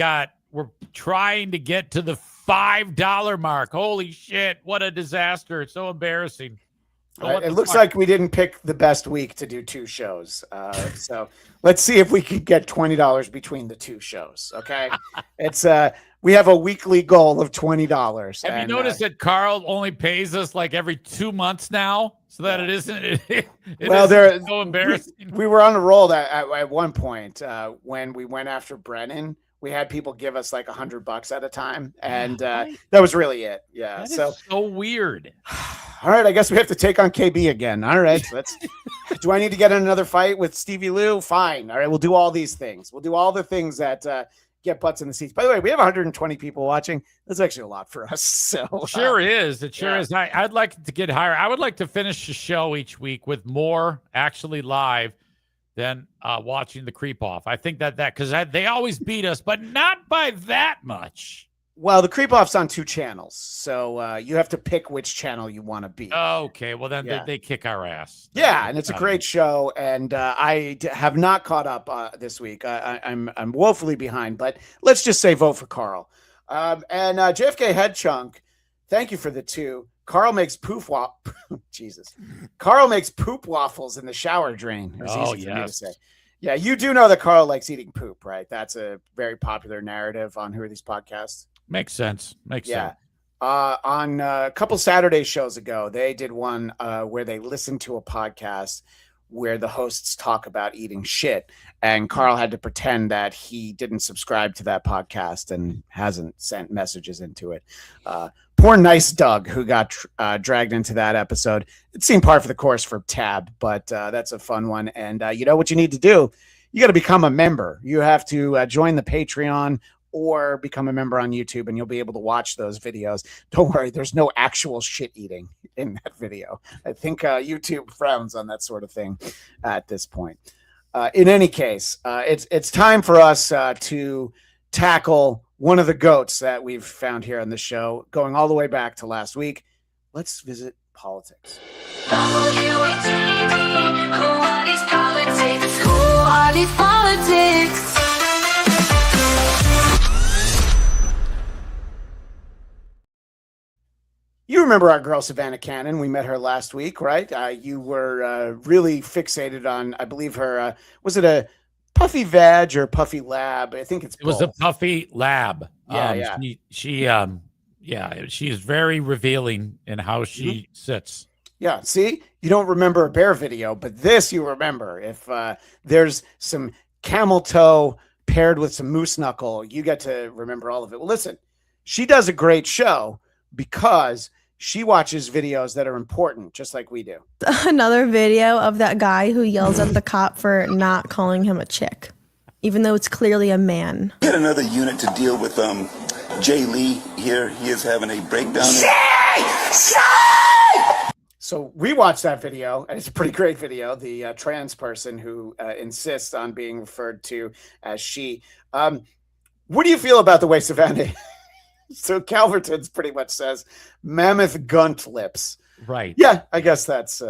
trying to get to the $5 mark. Holy shit! What a disaster! It's so embarrassing. It looks like we didn't pick the best week to do two shows. So let's see if we can get $20 between the two shows. Okay, it's we have a weekly goal of $20. Have you noticed that Carl only pays us like every 2 months now, so that it isn't so embarrassing. We were on a roll at one point when we went after Brennan. We had people give us like $100 at a time, and that was really it. Yeah, that is so weird. All right, I guess we have to take on KB again. All right, do I need to get in another fight with Stevie Lou? Fine. All right, we'll do all these things. We'll do all the things that get butts in the seats. By the way, we have 120 people watching. That's actually a lot for us. So it sure is. It sure is. I'd like to get higher. I would like to finish the show each week with more actually live than watching the creep off. I think that because they always beat us, but not by that much. Well, the creep off's on 2 channels, so you have to pick which channel you want to be. Okay, well then they kick our ass. Yeah, and it's a great show, and I have not caught up this week. I'm woefully behind, but let's just say vote for Carl. And JFK Head Chunk, thank you for the 2. Carl makes Jesus. Carl makes poop waffles in the shower drain. Oh, easy for me to say. Yeah, you do know that Carl likes eating poop, right? That's a very popular narrative on Who Are These Podcasts? Makes sense. Yeah. On a couple Saturday shows ago, they did one where they listened to a podcast where the hosts talk about eating shit, and Carl had to pretend that he didn't subscribe to that podcast and hasn't sent messages into it. Poor nice Doug, who got dragged into that episode. It seemed par for the course for Tab, but that's a fun one. And you know what you need to do? You got to become a member. You have to join the Patreon or become a member on YouTube, and you'll be able to watch those videos. Don't worry, there's no actual shit eating in that video. I think YouTube frowns on that sort of thing at this point. In any case, it's time for us to tackle one of the goats that we've found here on the show, going all the way back to last week. Let's visit politics. Who are these politics? You remember our girl, Savanna Cannon. We met her last week, right? You were really fixated on, I believe her, was it a puffy vag or puffy lab? I think it was a puffy lab. Yeah, she's very revealing in how she sits. Yeah, see? You don't remember a bear video, but this you remember. If there's some camel toe paired with some moose knuckle, you get to remember all of it. Well, listen, she does a great show because she watches videos that are important, just like we do. Another video of that guy who yells at the cop for not calling him a chick. even though it's clearly a man. Get another unit to deal with Jay Lee here. He is having a breakdown. So we watched that video, and it's a pretty great video. The trans person who insists on being referred to as she. What do you feel about the way Savanna? So Calverton's pretty much says mammoth gunt lips. Right. Yeah, I guess that's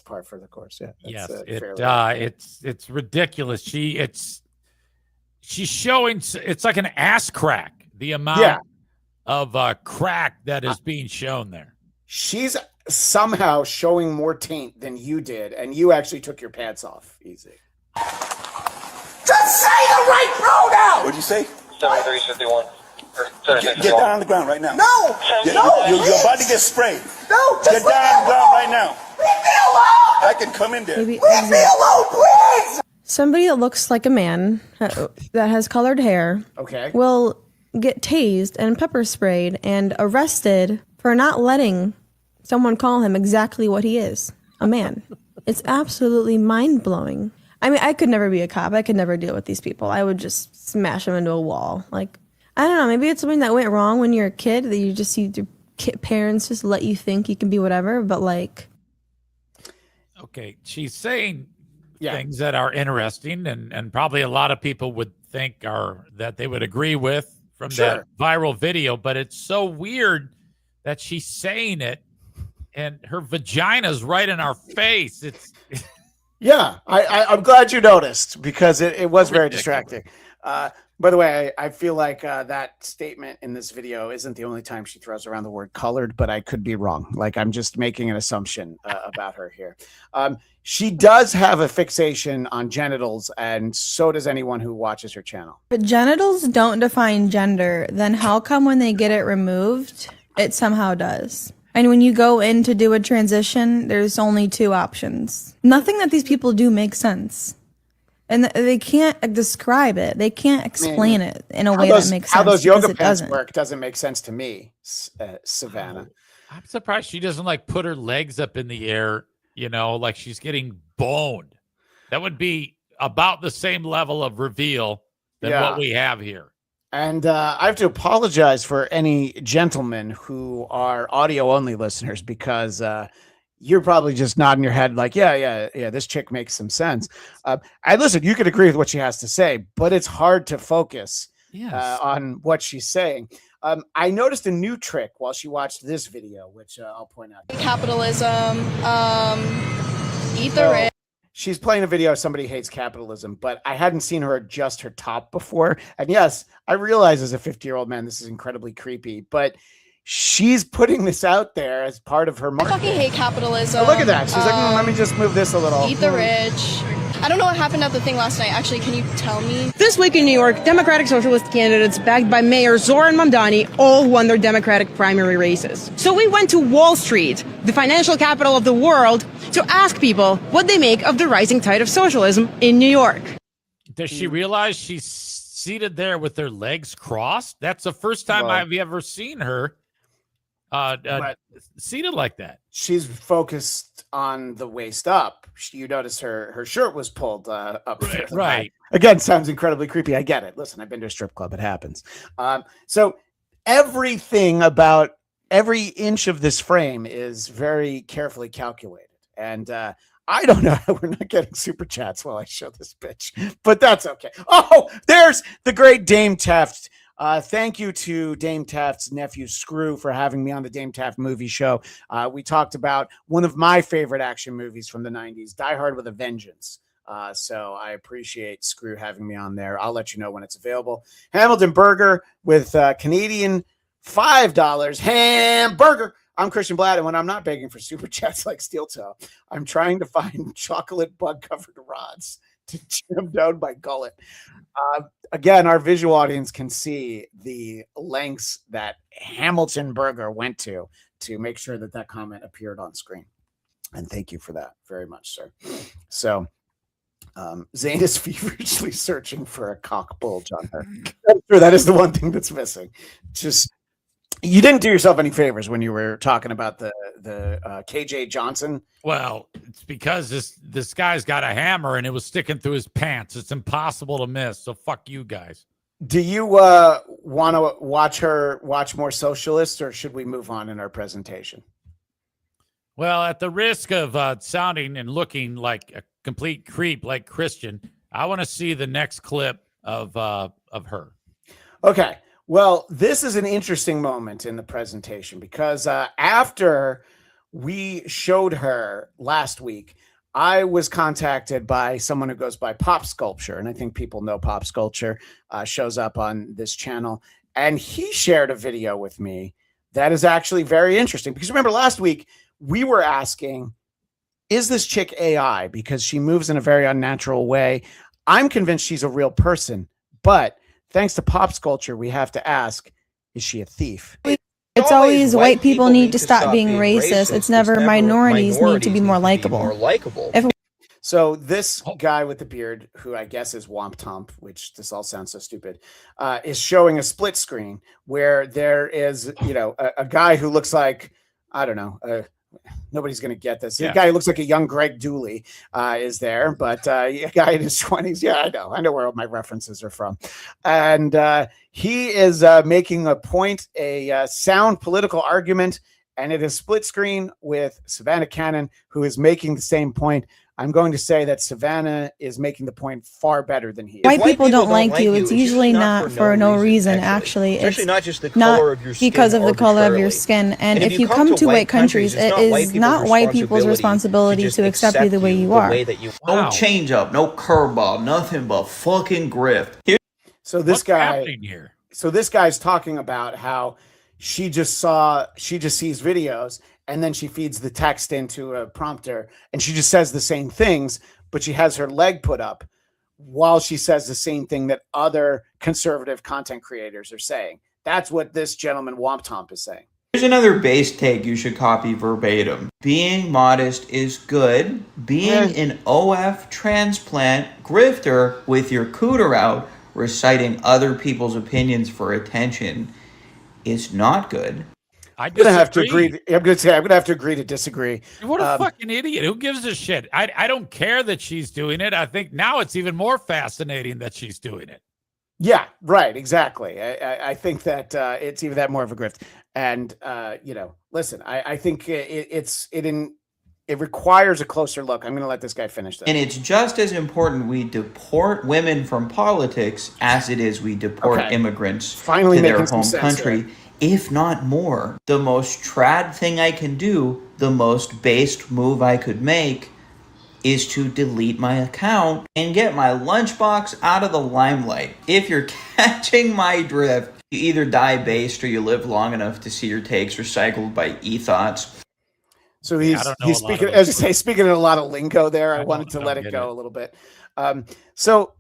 par for the course. Yeah. Yes. It's ridiculous. She's showing. It's like an ass crack. The amount of crack that is being shown there. She's somehow showing more taint than you did, and you actually took your pants off. Easy. Just say the right pronoun! What'd you say? 7351. Get down on the ground right now. No! You're about to get sprayed. No! Get down on the ground right now. Leave me alone! I can come in there. Leave me alone, please! Somebody that looks like a man that has colored hair will get tased and pepper sprayed and arrested for not letting someone call him exactly what he is, a man. It's absolutely mind-blowing. I mean, I could never be a cop. I could never deal with these people. I would just smash them into a wall. Like, I don't know, maybe it's something that went wrong when you're a kid, that you just see your parents just let you think you can be whatever, but like... Okay, she's saying things that are interesting and probably a lot of people would think that they would agree with from that viral video, but it's so weird that she's saying it and her vagina's right in our face. It's yeah, I'm glad you noticed, because it was very distracting. By the way, I feel like that statement in this video isn't the only time she throws around the word colored, but I could be wrong. Like, I'm just making an assumption about her here. She does have a fixation on genitals, and so does anyone who watches her channel. But genitals don't define gender, then how come when they get it removed, it somehow does? And when you go in to do a transition, there's only two options. Nothing that these people do makes sense. And they can't describe it. They can't explain it in a way that makes sense. How those yoga pants work doesn't make sense to me, Savanna. I'm surprised she doesn't like put her legs up in the air, like she's getting boned. That would be about the same level of reveal than what we have here. And I have to apologize for any gentlemen who are audio-only listeners, because you're probably just nodding your head like, yeah, this chick makes some sense. And listen, you could agree with what she has to say, but it's hard to focus on what she's saying. I noticed a new trick while she watched this video, which I'll point out. Capitalism, eat the rich. She's playing a video, somebody hates capitalism, but I hadn't seen her adjust her top before. And yes, I realize as a 50-year-old man, this is incredibly creepy, but she's putting this out there as part of her marketing. I fucking hate capitalism. Oh, look at that. She's like, let me just move this a little. Eat the rich. I don't know what happened at the thing last night. Actually, can you tell me? This week in New York, Democratic Socialist candidates backed by Mayor Zoran Mamdani all won their Democratic primary races. So we went to Wall Street, the financial capital of the world, to ask people what they make of the rising tide of socialism in New York. Does she realize she's seated there with her legs crossed? That's the first time I've ever seen her seated like that. She's focused on the waist up. You notice her shirt was pulled up. Right. Again, sounds incredibly creepy. I get it. Listen, I've been to a strip club. It happens. So everything about every inch of this frame is very carefully calculated. And I don't know how we're not getting super chats while I show this bitch, but that's okay. Oh, there's the great Dame Taft. Thank you to Dame Taft's nephew Screw for having me on the Dame Taft movie show. We talked about one of my favorite action movies from the 90s, Die Hard with a Vengeance. So I appreciate Screw having me on there. I'll let you know when it's available. Hamilton Burger with Canadian $5 hamburger. I'm Christian Bladt, and when I'm not begging for super chats like Steel Toe, I'm trying to find chocolate bug-covered rods to jam down my gullet. Again, our visual audience can see the lengths that Hamilton Burger went to make sure that comment appeared on screen. And thank you for that very much, sir. So Zane is feverishly searching for a cock bulge on her. I'm sure that is the one thing that's missing. Just You didn't do yourself any favors when you were talking about the KJ Johnson. Well, it's because this guy's got a hammer and it was sticking through his pants. It's impossible to miss. So fuck you guys. Do you want to watch more socialists, or should we move on in our presentation? Well, at the risk of sounding and looking like a complete creep like Christian, I want to see the next clip of her. Okay. Well, this is an interesting moment in the presentation because after we showed her last week, I was contacted by someone who goes by Pop Sculpture, and I think people know Pop Sculpture, shows up on this channel, and he shared a video with me that is actually very interesting because remember last week we were asking, is this chick AI? Because she moves in a very unnatural way. I'm convinced she's a real person, but thanks to Pop Sculpture, we have to ask, is she a thief? It's always white people need to stop being racist. It's never minorities need to be more likable. So this guy with the beard, who I guess is Womp Tomp, which this all sounds so stupid, is showing a split screen where there is, a guy who looks like, I don't know, nobody's going to get this. The guy who looks like a young Greg Dooley is there, but a guy in his 20s. Yeah, I know where all my references are from. And he is making a point, a sound political argument, and it is split screen with Savanna Cannon, who is making the same point. I'm going to say that Savanna is making the point far better than he is. White people don't like you. It's usually not for no reason, actually. It's not just the color of your skin because of the color of your skin. And if you come to white countries, it is not white people's responsibility to accept you the way you are. No change up, no curveball, nothing but fucking grift. So this guy's talking about how she just sees videos and then she feeds the text into a prompter and she just says the same things, but she has her leg put up while she says the same thing that other conservative content creators are saying. That's what this gentleman Womp Tomp is saying. Here's another base take you should copy verbatim. Being modest is good. Being an OF transplant grifter with your cooter out, reciting other people's opinions for attention is not good. I'm gonna have to agree. I'm gonna have to agree to disagree. What a fucking idiot! Who gives a shit? I don't care that she's doing it. I think now it's even more fascinating that she's doing it. Yeah, right. Exactly. I think that it's even that more of a grift. And listen, I think it requires a closer look. I'm going to let this guy finish this. And it's just as important we deport women from politics as it is we deport immigrants to their home country. If not more. The most trad thing I can do, the most based move I could make, is to delete my account and get my lunchbox out of the limelight. If you're catching my drift, you either die based or you live long enough to see your takes recycled by e-thoughts. So he's speaking, as you say, speaking in a lot of lingo there. I wanted to let it go a little bit. So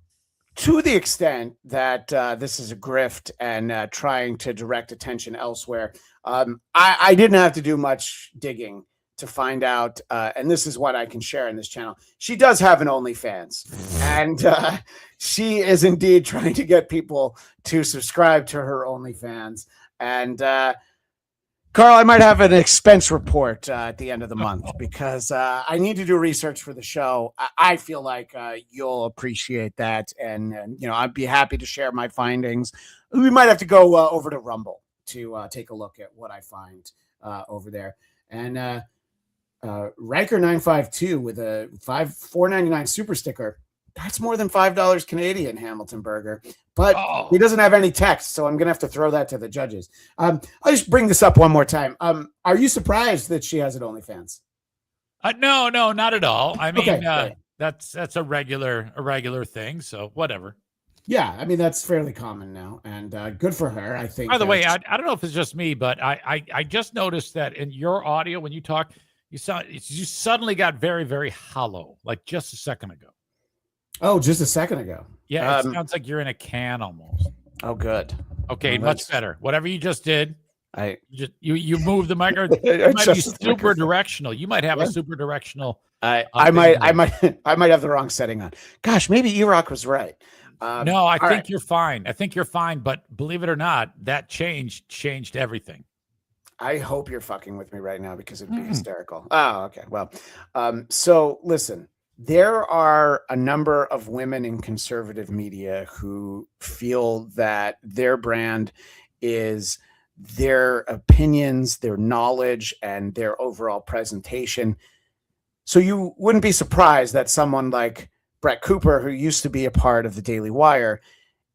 to the extent that this is a grift and trying to direct attention elsewhere, I didn't have to do much digging to find out, and this is what I can share in this channel. She does have an OnlyFans, and she is indeed trying to get people to subscribe to her OnlyFans. And Carl, I might have an expense report at the end of the month because I need to do research for the show. I feel like you'll appreciate that, and I'd be happy to share my findings. We might have to go over to Rumble to take a look at what I find over there. And Riker952 with a $4.99 super sticker. That's more than $5 Canadian, Hamilton Burger. But he doesn't have any text, so I'm going to have to throw that to the judges. I'll just bring this up one more time. Are you surprised that she has an OnlyFans? No, not at all. I mean, that's a regular thing, so whatever. Yeah, I mean, that's fairly common now, and good for her, I think. By the way, I don't know if it's just me, but I just noticed that in your audio, when you talk, you suddenly got very, very hollow, like just a second ago. Oh, just a second ago. Yeah, it sounds like you're in a can almost. Oh, good. Okay, much better. Whatever you just did, you moved the microphone. It might be super directional. You might have a super directional. I might have the wrong setting on. Gosh, maybe E-Rock was right. No, I think you're fine. I think you're fine. But believe it or not, that changed everything. I hope you're fucking with me right now because it'd be hysterical. Oh, okay. Well, so listen, there are a number of women in conservative media who feel that their brand is their opinions, their knowledge, and their overall presentation. So you wouldn't be surprised that someone like Brett Cooper, who used to be a part of the Daily Wire,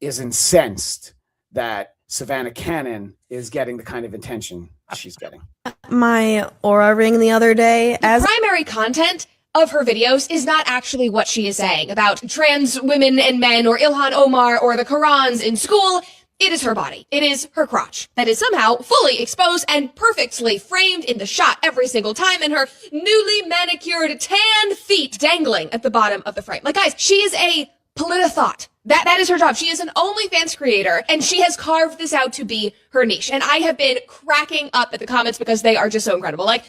is incensed that Savanna Cannon is getting the kind of attention she's getting. My Aura ring the other day as primary content of her videos is not actually what she is saying about trans women and men or Ilhan Omar or the Qurans in school. It is her body. It is her crotch that is somehow fully exposed and perfectly framed in the shot every single time, and her newly manicured tan feet dangling at the bottom of the frame. Like, guys, she is a politithought. That is her job. She is an OnlyFans creator, and she has carved this out to be her niche. And I have been cracking up at the comments because they are just so incredible. Like,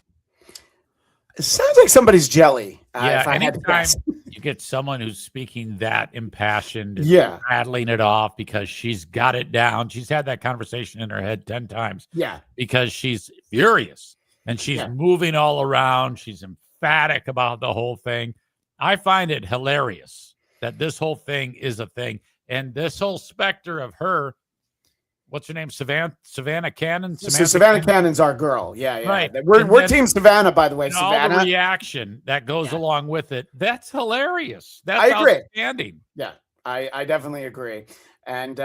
it sounds like somebody's jelly. Yeah, if I had to guess. you get someone who's speaking that impassioned, Yeah. rattling it off because she's got it down. She's had that conversation in her head 10 times. Yeah. Because she's furious and she's moving all around. She's emphatic about the whole thing. I find it hilarious that this whole thing is a thing. And this whole specter of her, what's her name? Savannah Cannon? Savannah Cannon's our girl. Yeah, yeah. Right. We're Team Savannah, by the way, and Savannah. all the reaction that goes along with it. That's hilarious. That's I agree. outstanding. Yeah, I definitely agree. And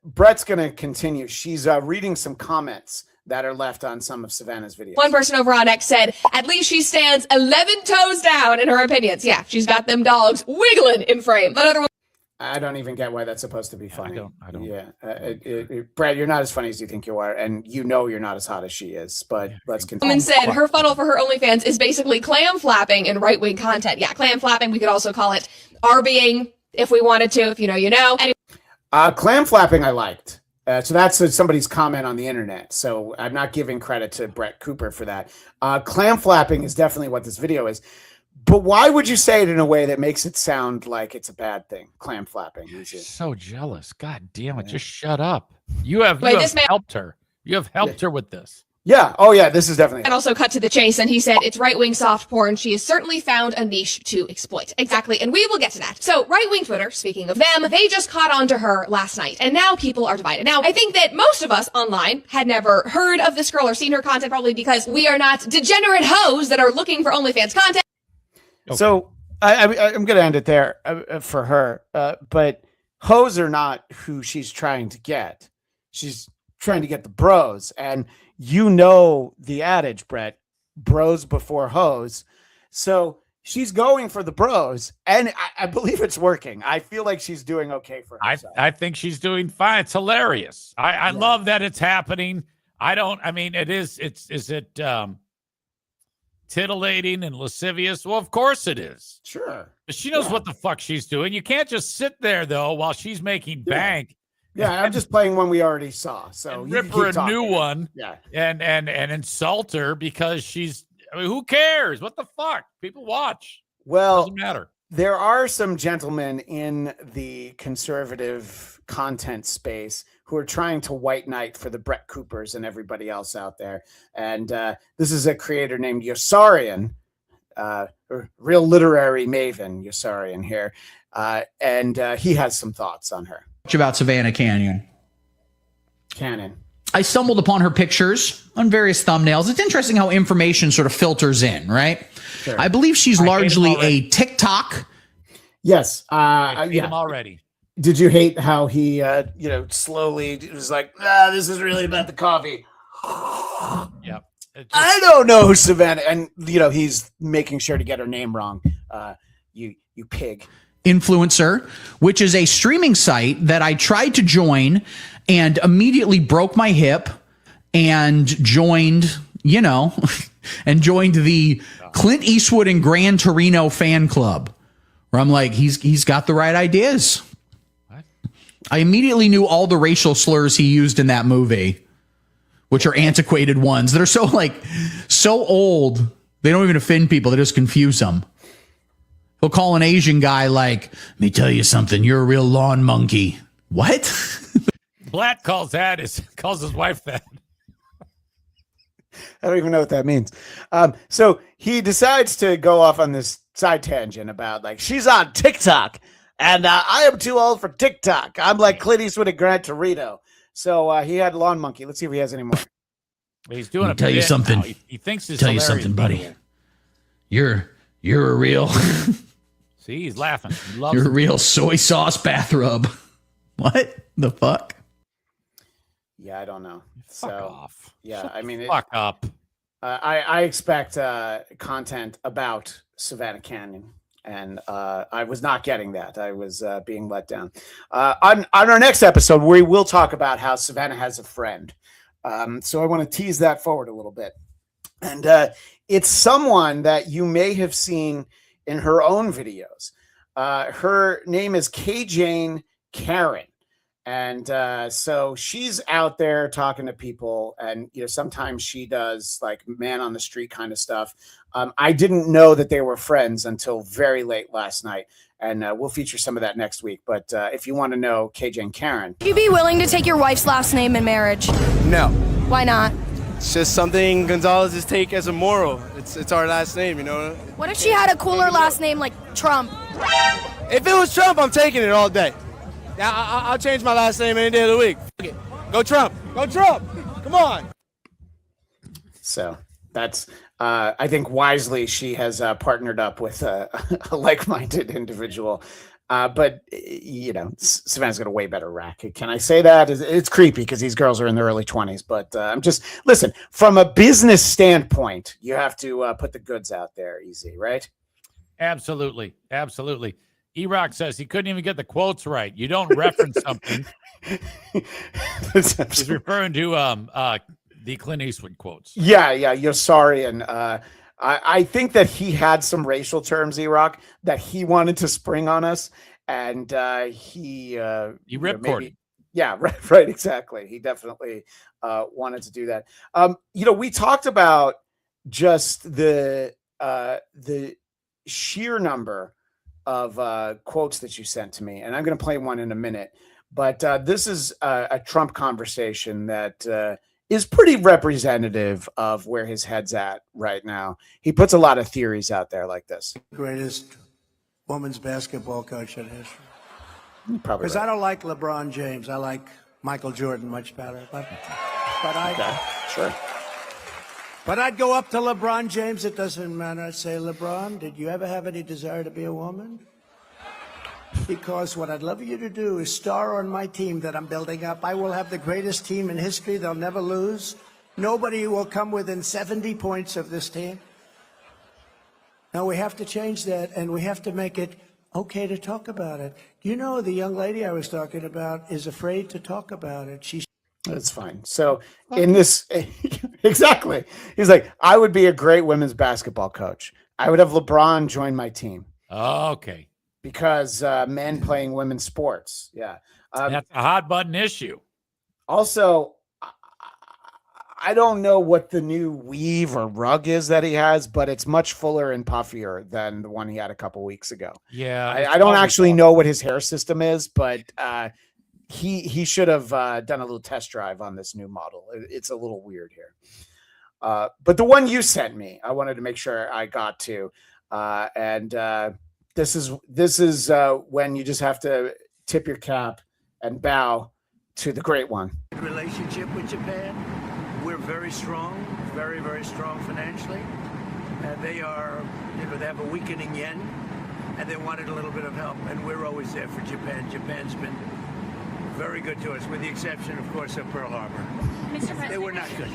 Brett's going to continue. She's reading some comments that are left on some of Savannah's videos. one person over on X said, at least she stands 11 toes down in her opinions. Yeah, she's got them dogs wiggling in frame. Another one. I don't even get why that's supposed to be funny. I don't. Yeah. Brad, you're not as funny as you think you are. And you know you're not as hot as she is. But let's continue. Woman said her funnel for her OnlyFans is basically clam flapping and right-wing content. Yeah, clam flapping. We could also call it RBing if we wanted to, if you know, you know. Clam flapping I liked. So that's somebody's comment on the internet. So I'm not giving credit to Brett Cooper for that. Clam flapping is definitely what this video is. But why would you say it in a way that makes it sound like it's a bad thing? Clam flapping. So jealous. God damn it. Just shut up. You have helped her. You have helped her with this. Yeah. Oh, yeah. This is definitely. And also cut to the chase. And he said, it's right-wing soft porn. She has certainly found a niche to exploit. Exactly. And we will get to that. So right-wing Twitter, speaking of them, they just caught on to her last night. And now people are divided. Now, I think that most of us online had never heard of this girl or seen her content, probably because we are not degenerate hoes that are looking for OnlyFans content. Okay. So I'm going to end it there for her. But hoes are not who she's trying to get. She's trying to get the bros. And you know the adage, Brett, bros before hoes. So she's going for the bros. And I believe it's working. I feel like she's doing okay for herself. I think she's doing fine. It's hilarious. I love that it's happening. Is it titillating and lascivious? Well, of course it is. Sure. She knows what the fuck she's doing. You can't just sit there, though, while she's making bank. Yeah, I'm just playing one we already saw. So rip her a new one. Yeah. And insult her because who cares? What the fuck? People watch. Well, doesn't matter. There are some gentlemen in the conservative content space who are trying to white knight for the Brett Coopers and everybody else out there. And this is a creator named Yossarian, real literary maven, Yossarian here. And he has some thoughts on her. About Savanna Cannon. I stumbled upon her pictures on various thumbnails. It's interesting how information sort of filters in, right? Sure. I believe she's largely a TikTok. Yes. I hate him already. Did you hate how he, slowly was like, this is really about the coffee. Yep. I don't know who Savannah, and he's making sure to get her name wrong. You pig. Influencer, which is a streaming site that I tried to join and immediately broke my hip and joined, and joined the Clint Eastwood and Gran Torino fan club, where I'm like, he's got the right ideas. What? I immediately knew all the racial slurs he used in that movie, which are antiquated ones that are so old, they don't even offend people. They just confuse them. He'll call an Asian guy like, let me tell you something, you're a real lawn monkey. What? Blatt calls his wife that. I don't even know what that means. So he decides to go off on this side tangent about like, she's on TikTok and I am too old for TikTok. I'm like Clint Eastwood and Gran Torino. So he had lawn monkey. Let's see if he has any more. He's doing tell you something. He thinks he's tell you something, buddy. You're a real. See, he's laughing. He loves you're a real soy sauce bath rub. What the fuck? Yeah, I don't know. Fuck off. Yeah, I mean, fuck up. I expect content about Savanna Cannon, and I was not getting that. I was being let down. On our next episode, we will talk about how Savanna has a friend. So I want to tease that forward a little bit. And it's someone that you may have seen in her own videos. Her name is Jane Karen. And so she's out there talking to people, and sometimes she does like man on the street kind of stuff. I didn't know that they were friends until very late last night, and we'll feature some of that next week. But if you want to know Jane Karen, Would you be willing to take your wife's last name in marriage? No. Why not? It's just something Gonzalez's take as a moral. It's our last name, What if she had a cooler last name like Trump? If it was Trump, I'm taking it all day. Now I'll change my last name any day of the week. Go Trump. Go Trump. Come on. So that's, I think wisely she has partnered up with a like-minded individual. But Savannah's got a way better racket. Can I say that? It's creepy because these girls are in their early 20s. But listen, from a business standpoint, you have to put the goods out there easy, right? Absolutely. Absolutely. E-Rock says he couldn't even get the quotes right. You don't reference something. He's referring to the Clint Eastwood quotes. Yeah, you're sorry. And I think that he had some racial terms, E-Rock, that he wanted to spring on us. And he ripcord. Yeah, right, exactly. He definitely wanted to do that. We talked about just the sheer number of quotes that you sent to me, and I'm going to play one in a minute. But this is a Trump conversation that is pretty representative of where his head's at right now. He puts a lot of theories out there like this. Greatest women's basketball coach in history. Probably because I don't like LeBron James. I like Michael Jordan much better. But sure. But I'd go up to LeBron James. It doesn't matter. I'd say, LeBron, did you ever have any desire to be a woman? Because what I'd love you to do is star on my team that I'm building up. I will have the greatest team in history. They'll never lose. Nobody will come within 70 points of this team. Now we have to change that, and we have to make it okay to talk about it. You know, the young lady I was talking about is afraid to talk about it. That's fine. So in this, exactly. He's like, I would be a great women's basketball coach. I would have LeBron join my team. Okay. Because men playing women's sports. Yeah. That's a hot button issue. Also, I don't know what the new weave or rug is that he has, but it's much fuller and puffier than the one he had a couple weeks ago. Yeah. I don't actually know what his hair system is, but he should have done a little test drive on this new model. It's a little weird here. But the one you sent me, I wanted to make sure I got to. This is when you just have to tip your cap and bow to the great one. Relationship with Japan, we're very strong, very, very strong financially. They are, they have a weakening yen, and they wanted a little bit of help, and we're always there for Japan. Japan's been very good to us, with the exception, of course, of Pearl Harbor. They were not good.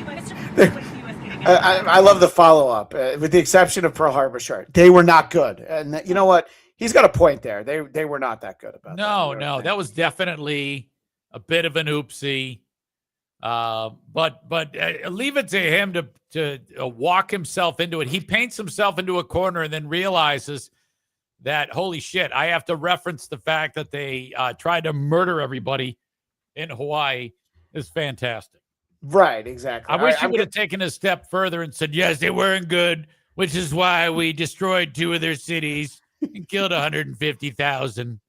I love the follow-up, with the exception of Pearl Harbor. Sure, they were not good, and you know what? He's got a point there. They were not that good about that. No, that was definitely a bit of an oopsie. But leave it to him to walk himself into it. He paints himself into a corner and then realizes that, holy shit, I have to reference the fact that they tried to murder everybody in Hawaii is fantastic. Right, exactly. I wish he would have taken a step further and said, yes, they weren't good, which is why we destroyed 2 of their cities. He killed 150,000.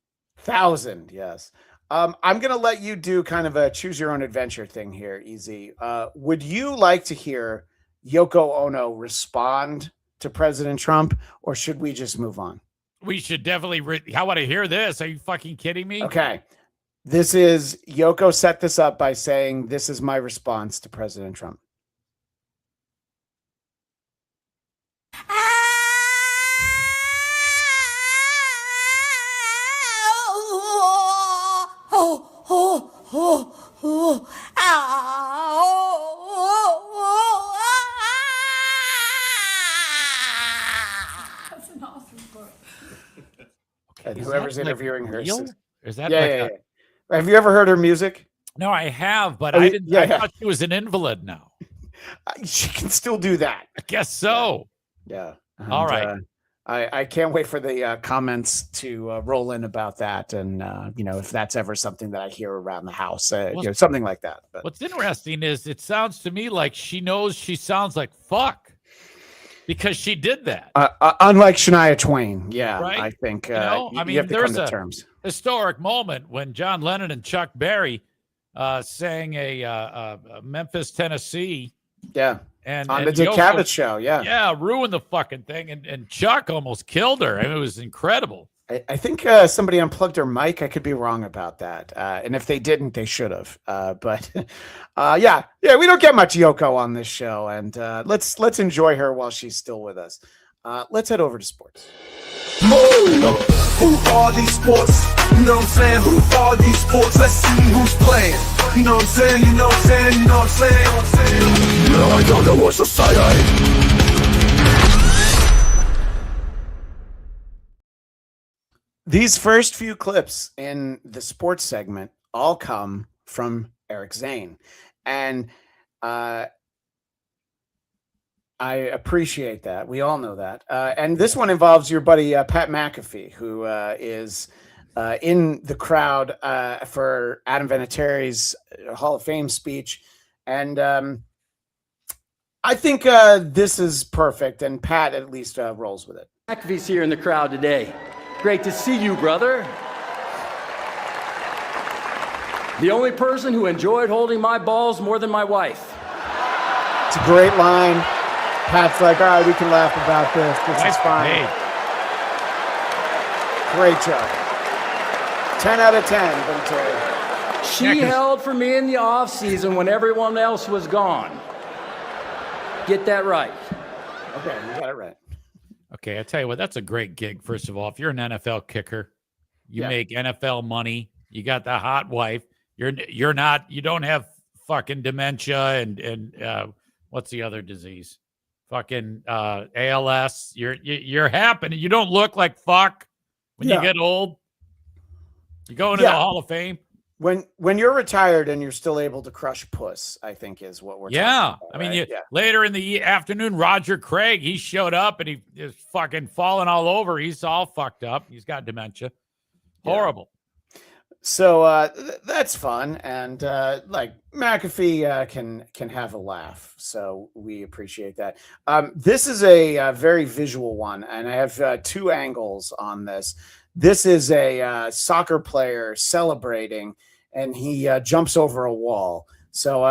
Yes. I'm going to let you do kind of a choose your own adventure thing here, Easy. Would you like to hear Yoko Ono respond to President Trump, or should we just move on? We should definitely. How about I hear this? Are you fucking kidding me? Okay. This is Yoko set this up by saying, this is my response to President Trump. That's an awesome quote. And whoever's interviewing her. Is that yeah. Have you ever heard her music? No, I have, but I didn't. I thought she was an invalid now. She can still do that. I guess so. Yeah. And, all right. I can't wait for the comments to roll in about that, and if that's ever something that I hear around the house, something like that. But what's interesting is it sounds to me like she knows she sounds like fuck because she did that. Unlike Shania Twain, yeah, right? I think. You have to there's come to a terms. Historic moment when John Lennon and Chuck Berry sang a Memphis, Tennessee. Yeah. And on the Dick Cavett show, ruined the fucking thing, and Chuck almost killed her. I mean, it was incredible. I think somebody unplugged her mic. I could be wrong about that, and if they didn't, they should have. But we don't get much Yoko on this show, and let's enjoy her while she's still with us. Let's head over to sports. Who are these sports? You know what I'm saying? Who are these sports? Let's see who's playing. You know what I'm saying? You know what I'm saying? You know what I'm saying? No, I don't know what's the side. These first few clips in the sports segment all come from Eric Zane. And I appreciate that. We all know that. And this one involves your buddy, Pat McAfee, who is in the crowd for Adam Vinatieri's Hall of Fame speech. And I think this is perfect. And Pat at least rolls with it. McAfee's here in the crowd today. Great to see you, brother. The only person who enjoyed holding my balls more than my wife. It's a great line. Pat's like, all right, we can laugh about this. This is fine. Great job. 10 out of 10, Vinatieri. She held for me in the offseason when everyone else was gone. Get that right. Okay, you got it right. Okay, I tell you what, that's a great gig. First of all, if you're an NFL kicker, you make NFL money. You got the hot wife. You don't have fucking dementia and what's the other disease? Fucking ALS. You're happy. You don't look like fuck when you get old. You go into the Hall of Fame. When you're retired and you're still able to crush puss, I think is what we're talking about. I mean, later in the afternoon, Roger Craig, he showed up and he is fucking falling all over. He's all fucked up. He's got dementia. Horrible. So that's fun, and like McAfee can have a laugh, so we appreciate that. This is a very visual one, and I have two angles on this. This is a soccer player celebrating, and he jumps over a wall. So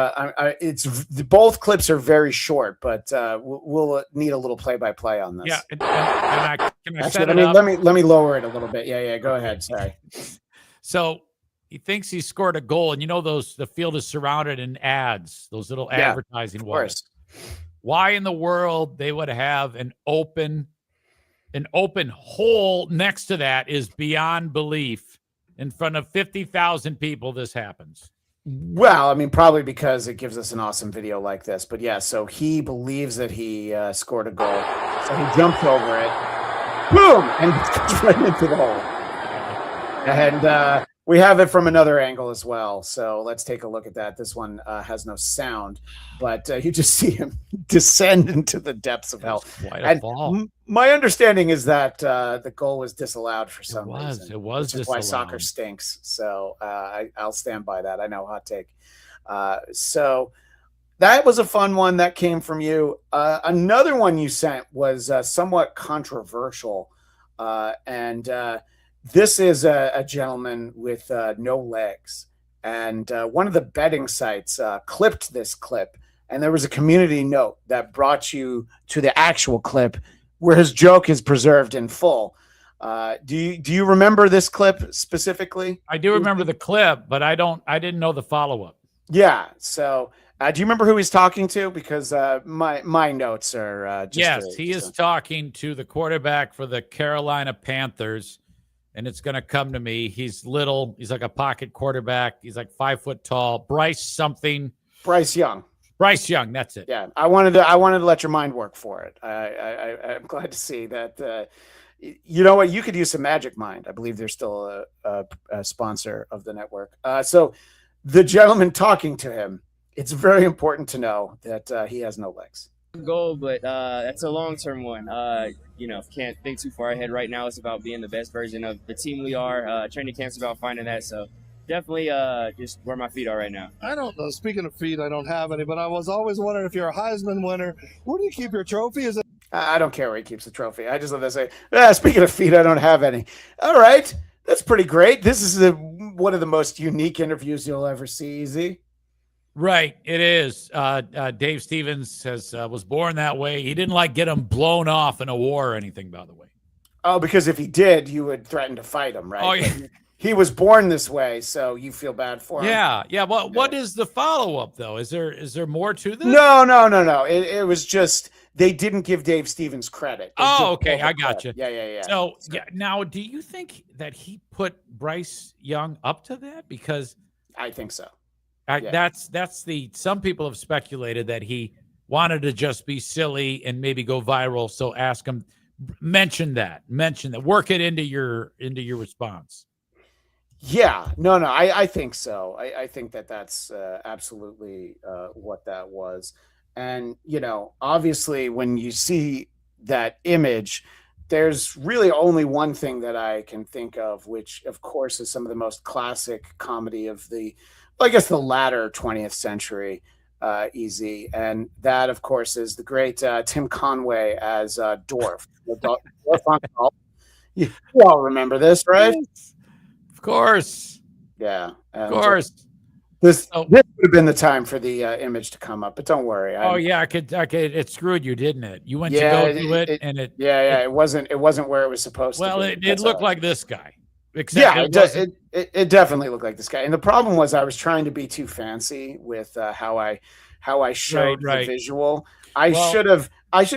it's both clips are very short, but we'll need a little play-by-play on this. Yeah, and can I set it up? Let me lower it a little bit. Yeah, go ahead. Sorry. So he thinks he scored a goal, and the field is surrounded in ads, those little advertising walls. Why in the world they would have an open hole next to that is beyond belief. In front of 50,000 people, this happens. Well, I mean, probably because it gives us an awesome video like this. But yeah, so he believes that he scored a goal, so he jumps over it, boom, and goes right into the hole. And we have it from another angle as well. So let's take a look at that. This one has no sound, but you just see him descend into the depths of hell. Quite a fall. My understanding is that the goal was disallowed for some reason. It was which is why soccer stinks. So I'll stand by that. I know, hot take. So that was a fun one that came from you. Another one you sent was somewhat controversial. And this is a gentleman with no legs. And one of the betting sites clipped this clip, and there was a community note that brought you to the actual clip where his joke is preserved in full. Do you remember this clip specifically? I do remember the clip, but I didn't know the follow-up. Yeah. So do you remember who he's talking to? Because my notes are just he is talking to the quarterback for the Carolina Panthers. And it's going to come to me. He's little. He's like a pocket quarterback. He's like 5 foot tall. Bryce Young. Bryce Young. That's it. Yeah. I wanted to let your mind work for it. I'm glad to see that. You know what? You could use some Magic Mind. I believe they're still a sponsor of the network. So the gentleman talking to him, it's very important to know that he has no legs. Goal, but that's a long-term one. Can't think too far ahead right now. It's about being the best version of the team we are. Training camp's about finding that, so definitely just where my feet are right now. I don't know. Speaking of feet, I don't have any, but I was always wondering if you're a Heisman winner, where do you keep your trophy? Is it? I don't care where he keeps the trophy. I just love to say, speaking of feet, I don't have any. All right. That's pretty great. This is one of the most unique interviews you'll ever see, Easy. Right, it is. Dave Stevens was born that way. He didn't get him blown off in a war or anything, by the way. Oh, because if he did, you would threaten to fight him, right? Oh, yeah. He was born this way, so you feel bad for him. Yeah. Well, what is the follow-up, though? Is there more to this? No. It was just they didn't give Dave Stevens credit. Okay, I got you. Yeah. So, now, do you think that he put Bryce Young up to that? Because I think so. That's some people have speculated that he wanted to just be silly and maybe go viral. So ask him, mention that, work it into your response. Yeah, no, I think so. I think that's absolutely what that was. And, obviously when you see that image, there's really only one thing that I can think of, which of course is some of the most classic comedy of the latter 20th century, Easy. And that, of course, is the great Tim Conway as Dorf. Dorf on Golf. You all remember this, right? Of course. Yeah. Of course. This would have been the time for the image to come up, but don't worry. I could. It screwed you, didn't it? You went to go to it, and it. Yeah. It wasn't where it was supposed to be. Well, it looked like this guy. It definitely looked like this guy. And the problem was I was trying to be too fancy with how I showed the visual. I should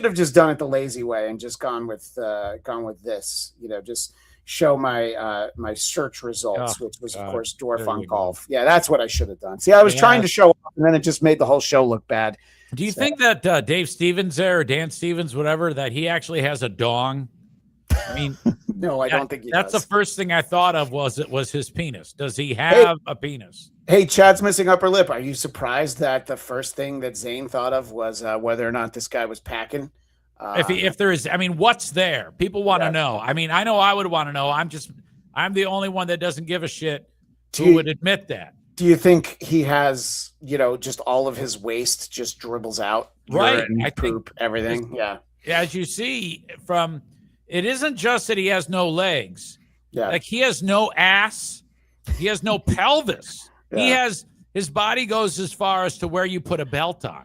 have just done it the lazy way and just gone with this, just show my search results, which was of course Dorf on Golf. Yeah, that's what I should have done. See, I was trying to show off, and then it just made the whole show look bad. Do you think that Dave Stevens or Dan Stevens, whatever, that he actually has a dong? I mean, no, I don't think he that's does. The first thing I thought of was his penis. Does he have a penis? Hey, Chad's missing upper lip. Are you surprised that the first thing that Zane thought of was whether or not this guy was packing? If there is, what's there? People want to know. I know I would want to know. I'm the only one that doesn't give a shit who would admit that. Do you think he has, just all of his waste just dribbles out? Right. I poop, everything. Yeah. As you see from, it isn't just that he has no legs. Yeah. Like he has no ass. He has no pelvis. Yeah. His body goes as far as to where you put a belt on.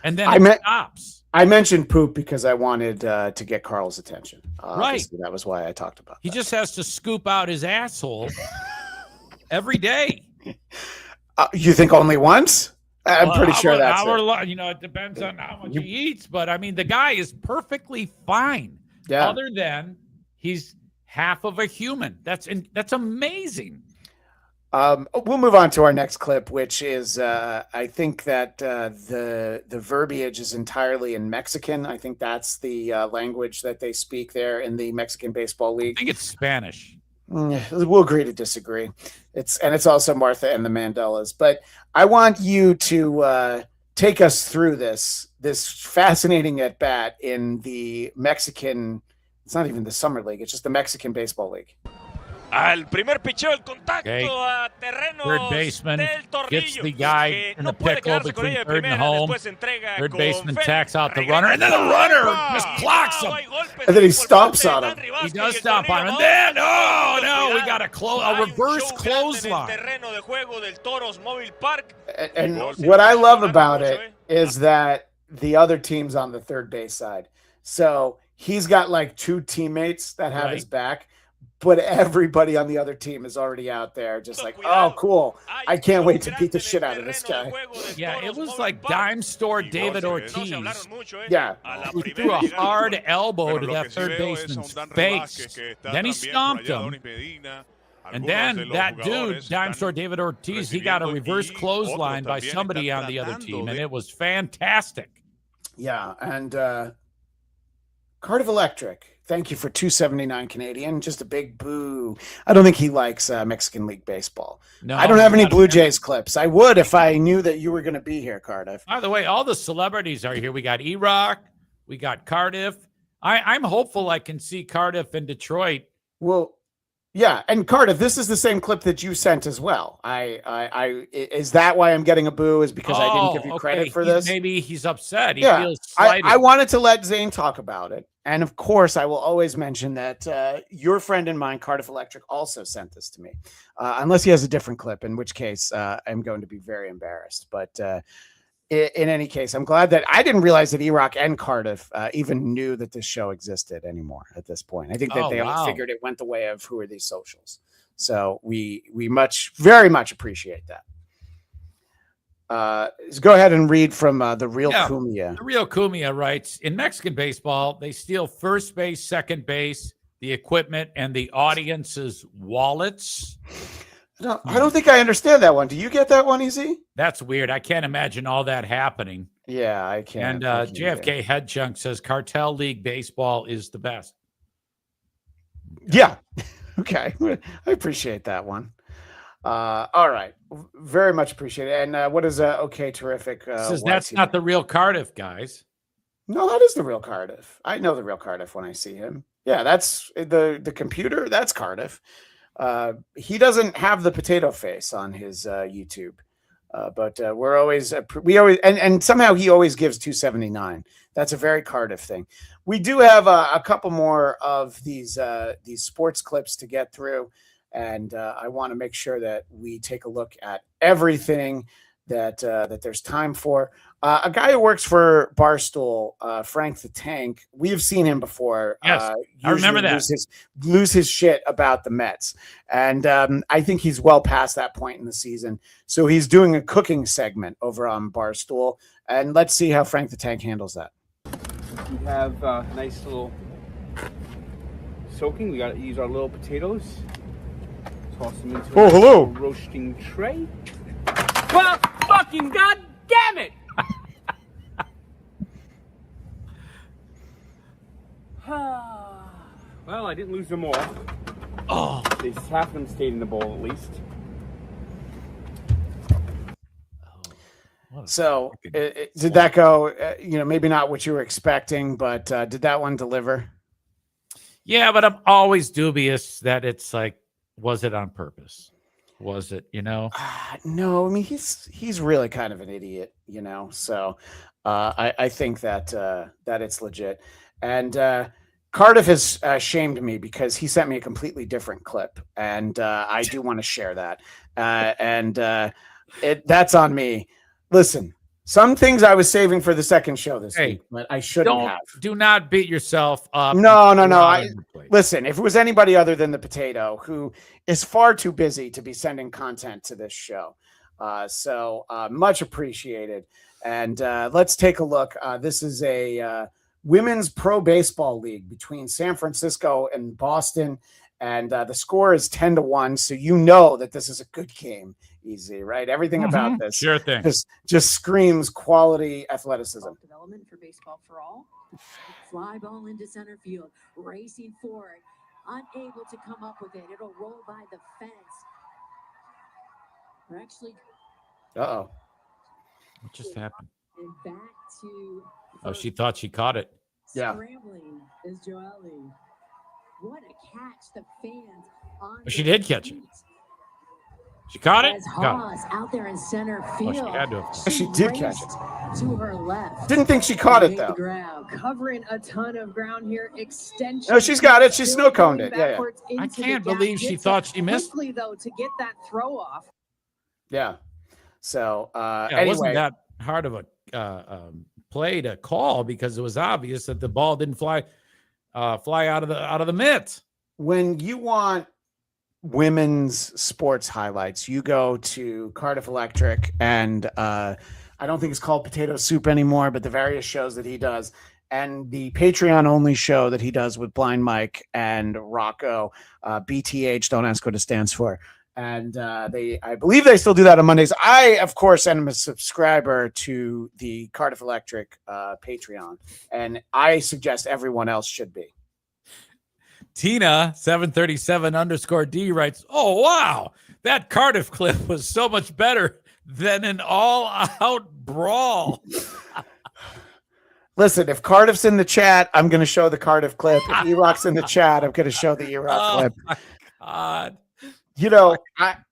And then it stops. I mentioned poop because I wanted to get Carl's attention. Right. That was why I talked about He just has to scoop out his asshole every day. You think only once? I'm pretty sure that's it depends on how much he eats. But, the guy is perfectly fine. Yeah. Other than he's half of a human. That's amazing. We'll move on to our next clip, which is I think that the verbiage is entirely in Mexican. I think that's the language that they speak there in the Mexican Baseball League. I think it's Spanish. We'll agree to disagree. It's also Martha and the Mandelas. But I want you to take us through this fascinating at bat in the Mexican. It's not even the Summer League. It's just the Mexican Baseball League. Al primer picheo, el contacto a terreno Third baseman del gets Tornillo, the guy que in no the puede pickle quedarse con between ella de third and primera, home. después entrega Third con baseman Fallon, tacks out the regresa, runner, and then the runner just clocks him. And then he stomps on him. He does stop on him, and then we got a reverse clothesline. terreno de juego del Toros Mobile Park. And what I love about it is that the other team's on the third base side. So he's got like 2 teammates that have his back, but everybody on the other team is already out there just like, oh, cool. I can't wait to beat the shit out of this guy. Yeah, it was like dime store David Ortiz. Yeah. He threw a hard elbow to that third baseman's face. Then he stomped him. And then that dude, dime store David Ortiz, he got a reverse clothesline by somebody on the other team, and it was fantastic. Yeah, and Cardiff Electric, thank you for $2.79 Canadian. Just a big boo. I don't think he likes Mexican League Baseball. No, I don't have any Blue Jays clips. I would if I knew that you were going to be here, Cardiff. By the way, all the celebrities are here. We got E-Rock. We got Cardiff. I'm hopeful I can see Cardiff in Detroit. Well, yeah, and Cardiff, this is the same clip that you sent as well. Is that why I'm getting a boo? Is because I didn't give you credit for this? Maybe he's upset. He feels slighted. I wanted to let Zane talk about it, and of course, I will always mention that your friend and mine, Cardiff Electric, also sent this to me. Unless he has a different clip, in which case I'm going to be very embarrassed. But in any case, I'm glad that I didn't realize that E-Rock and Cardiff even knew that this show existed anymore at this point. I think that they all figured it went the way of Who Are These Socials. So we very much appreciate that. Go ahead and read from the Real Cumia. The Real Cumia writes, in Mexican baseball, they steal first base, second base, the equipment, and the audience's wallets. I don't think I understand that one. Do you get that one, Easy? That's weird. I can't imagine all that happening. Yeah, I can't. And JFK Head Chunk says Cartel League baseball is the best. Yeah. Okay. I appreciate that one. All right. Very much appreciate it. And what is okay, terrific? Says that's not the real Cardiff, guys. No, that is the real Cardiff. I know the real Cardiff when I see him. Yeah, that's the computer. That's Cardiff. He doesn't have the potato face on his YouTube, but we always and somehow he always gives $2.79. That's a very Cardiff thing. We do have a couple more of these sports clips to get through, and I want to make sure that we take a look at everything that there's time for. A guy who works for Barstool, Frank the Tank, we've seen him before. Yes, I remember that. Lose his shit about the Mets. And I think he's well past that point in the season. So he's doing a cooking segment over on Barstool. And let's see how Frank the Tank handles that. We have a nice little soaking. We got to use our little potatoes. Toss them into a roasting tray. Well, fucking god damn it! Well, I didn't lose them all. Oh, half of them stayed in the bowl at least. So, did that go? Maybe not what you were expecting, but did that one deliver? Yeah, but I'm always dubious that it's like, was it on purpose? Was it? No, I mean he's really kind of an idiot, So, I think that it's legit, and. Cardiff has shamed me because he sent me a completely different clip, and I do want to share that. That's on me. Listen, some things I was saving for the second show this week, but I shouldn't have. Do not beat yourself up. No. Listen, if it was anybody other than the potato, who is far too busy to be sending content to this show, so much appreciated. And let's take a look. This is a Women's Pro Baseball League between San Francisco and Boston, and the score is 10-1. So that this is a good game. Easy, right? Everything about this, sure thing, just screams quality athleticism. Development for baseball for all. Fly ball into center field, racing forward, unable to come up with it. It'll roll by the fence. We're actually. Uh-oh. What just happened? And back to. Oh, she thought she caught it. Yeah. Scrambling is Joelle. What a catch the fans on. She did catch it. She caught it? As Haas out there in center field. Oh, she had to. She did catch it. To her left. Didn't think she caught it, though. Covering a ton of ground here. Extension. No, she's got it. She snow coned it. Yeah. I can't believe she thought she missed. Quickly, though, to get that throw off. Yeah. So, It anyway. wasn't that hard of a play to call because it was obvious that the ball didn't fly out of the mitt. When you want women's sports highlights, you go to Cardiff Electric, and I don't think it's called Potato Soup anymore, but the various shows that he does, and the Patreon only show that he does with Blind Mike and Rocco, BTH, don't ask what it stands for. And I believe they still do that on Mondays. I, of course, am a subscriber to the Cardiff Electric Patreon, and I suggest everyone else should be. Tina 737_D writes, "Oh wow, that Cardiff clip was so much better than an all-out brawl." Listen, if Cardiff's in the chat, I'm going to show the Cardiff clip. If E-Rock's in the chat, I'm going to show the E-Rock clip. My God. You know,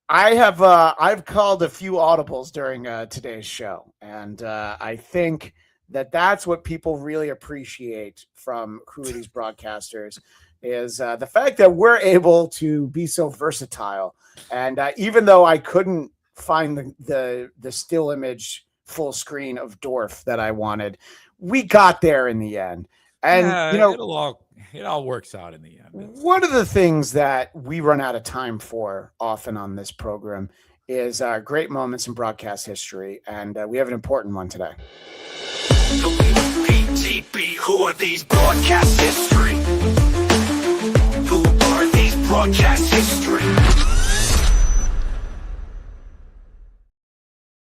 I've called a few audibles during today's show, and I think that's what people really appreciate from Hooties broadcasters. Is the fact that we're able to be so versatile. And even though I couldn't find the still image full screen of Dorf that I wanted, we got there in the end. And, it all works out in the end. One of the things that we run out of time for often on this program is great moments in broadcast history. And we have an important one today. WPTB, who are these broadcast history? Who are these broadcast history?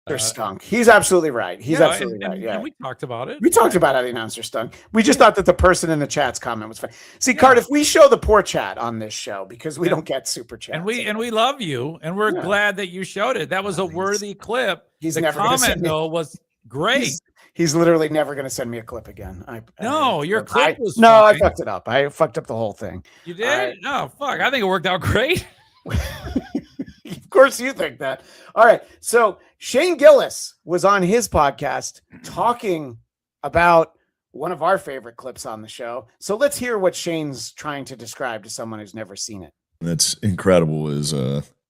They're stunk. He's absolutely right. He's absolutely right. Yeah, and we talked about it. We talked about how the announcer stunk. We just thought that the person in the chat's comment was funny. See, Cardiff, we show the poor chat on this show because we don't get super chats. And we love you, and we're glad that you showed it. That was a worthy clip. The comment though was great. He's literally never going to send me a clip again. Your clip was No, fine. I fucked it up. I fucked up the whole thing. You did? No, fuck. I think it worked out great. Of course you think that. All right. So Shane Gillis was on his podcast talking about one of our favorite clips on the show. So let's hear what Shane's trying to describe to someone who's never seen it. That's incredible is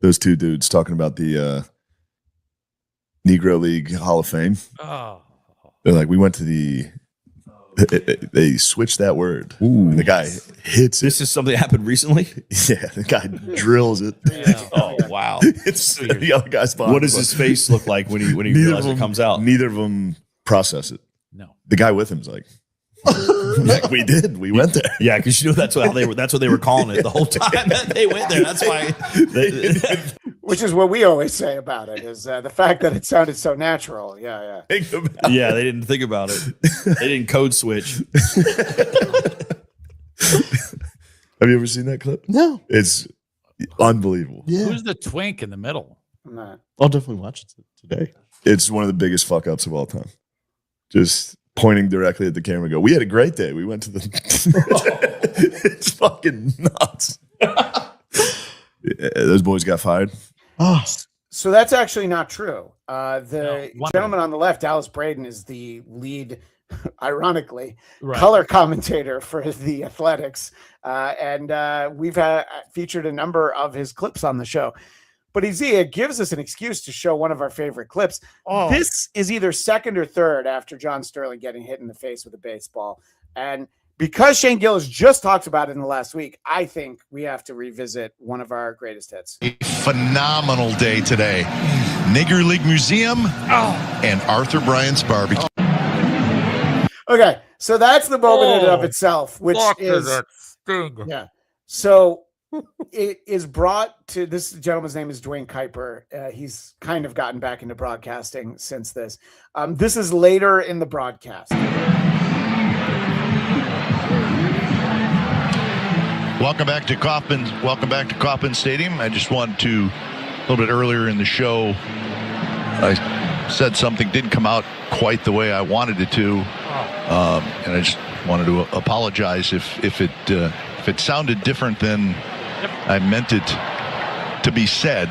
those two dudes talking about the Negro League Hall of Fame. Oh. They're like, we went to they switcched that word. Ooh. And the guy hits it. This is something that happened recently? Yeah, the guy drills it. Yeah. Oh, wow. It's the other guy's body. What does his face look like when he realizes it comes out? Neither of them process it. No. The guy with him's like, we did. We went there. Yeah, because that's what they were calling it the whole time. They went there. That's why. Which is what we always say about it is the fact that it sounded so natural. Yeah. Yeah, they didn't think about it. They didn't code switch. Have you ever seen that clip? No. It's unbelievable. Yeah. Who's the twink in the middle? I'll definitely watch it today. It's one of the biggest fuck ups of all time. Just pointing directly at the camera and go, we had a great day. We went to the it's fucking nuts. Those boys got fired. So that's actually not true. The gentleman on the left, Dallas Braden, is the lead, ironically, color commentator for the Athletics. And we've featured a number of his clips on the show. But it gives us an excuse to show one of our favorite clips. Oh. This is either second or third after John Sterling getting hit in the face with a baseball. And because Shane Gillis just talked about it in the last week, I think we have to revisit one of our greatest hits. A phenomenal day today. Negro League Museum and Arthur Bryant's Barbecue. Okay, so that's the moment in and of itself, which is yeah. So it is brought to this gentleman's name is Dwayne Kuiper. He's kind of gotten back into broadcasting since this. This is later in the broadcast. Welcome back to Kauffman Stadium. I just wanted to, a little bit earlier in the show, I said something didn't come out quite the way I wanted it to, and I just wanted to apologize if it if it sounded different than I meant it to be said,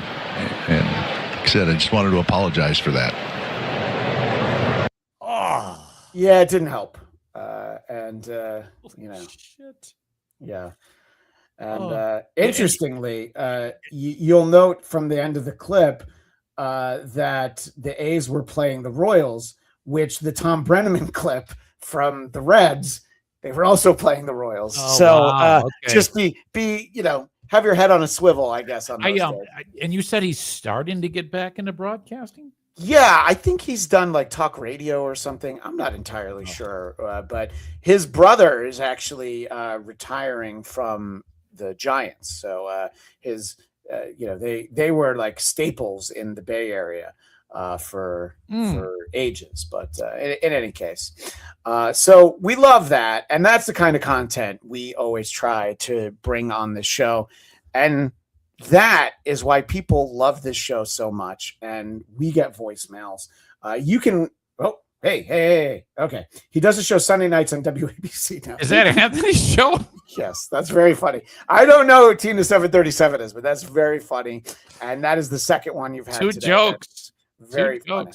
and like I said, I just wanted to apologize for that. Yeah, it didn't help. Yeah. And interestingly, you'll note from the end of the clip that the A's were playing the Royals, which the Tom Brenneman clip from the Reds, they were also playing the Royals. Just be have your head on a swivel, I guess. On those days. And you said he's starting to get back into broadcasting? Yeah, I think he's done like talk radio or something. I'm not entirely sure, but his brother is actually retiring from the Giants. So they were like staples in the Bay Area for ages. But in any case, so we love that, and that's the kind of content we always try to bring on the show, and that is why people love this show so much, and we get voicemails. You can. Oh, hey. Okay, he does a show Sunday nights on WABC now. Is that Anthony's show? Yes, that's very funny. I don't know who Tina 737 is, but that's very funny, and that is the second one you've had. Two today. jokes. Very funny.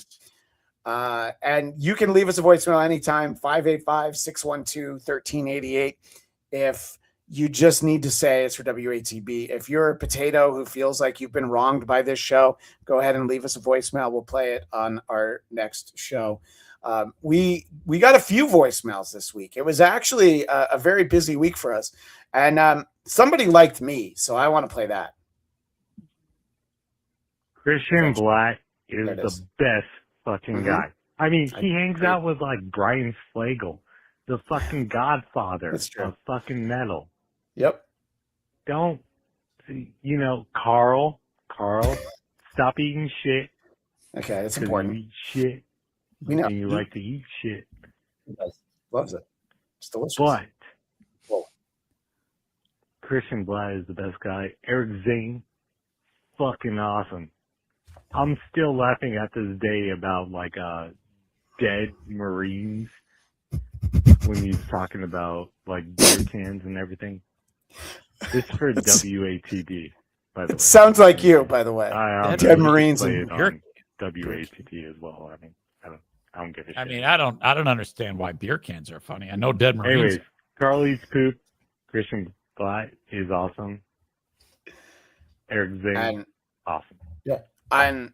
And you can leave us a voicemail anytime, 585-612-1388. If you just need to say it's for WATB. If you're a potato who feels like you've been wronged by this show, go ahead and leave us a voicemail. We'll play it on our next show. We got a few voicemails this week. It was actually a very busy week for us. And somebody liked me, so I want to play that. Christian Bladt is the best fucking guy. I mean, he hangs out with like Brian Slagle, the fucking godfather of fucking metal. Yep. Don't, Carl, stop eating shit. Okay, that's important. You eat shit. We know. And you like to eat shit. He does. Loves it. It's delicious. But Christian Bladt is the best guy. Eric Zane, fucking awesome. I'm still laughing at this day about like dead Marines when he's talking about like beer cans and everything. It's for WATB, by the way. Sounds like you, by the way. Dead Marines and and WATB as well. I mean, I don't give a shit. I mean, I don't understand why beer cans are funny. I know Dead Marines. Anyways, Carly's poop. Christian Bladt is awesome. Eric Zane, awesome. Yeah. And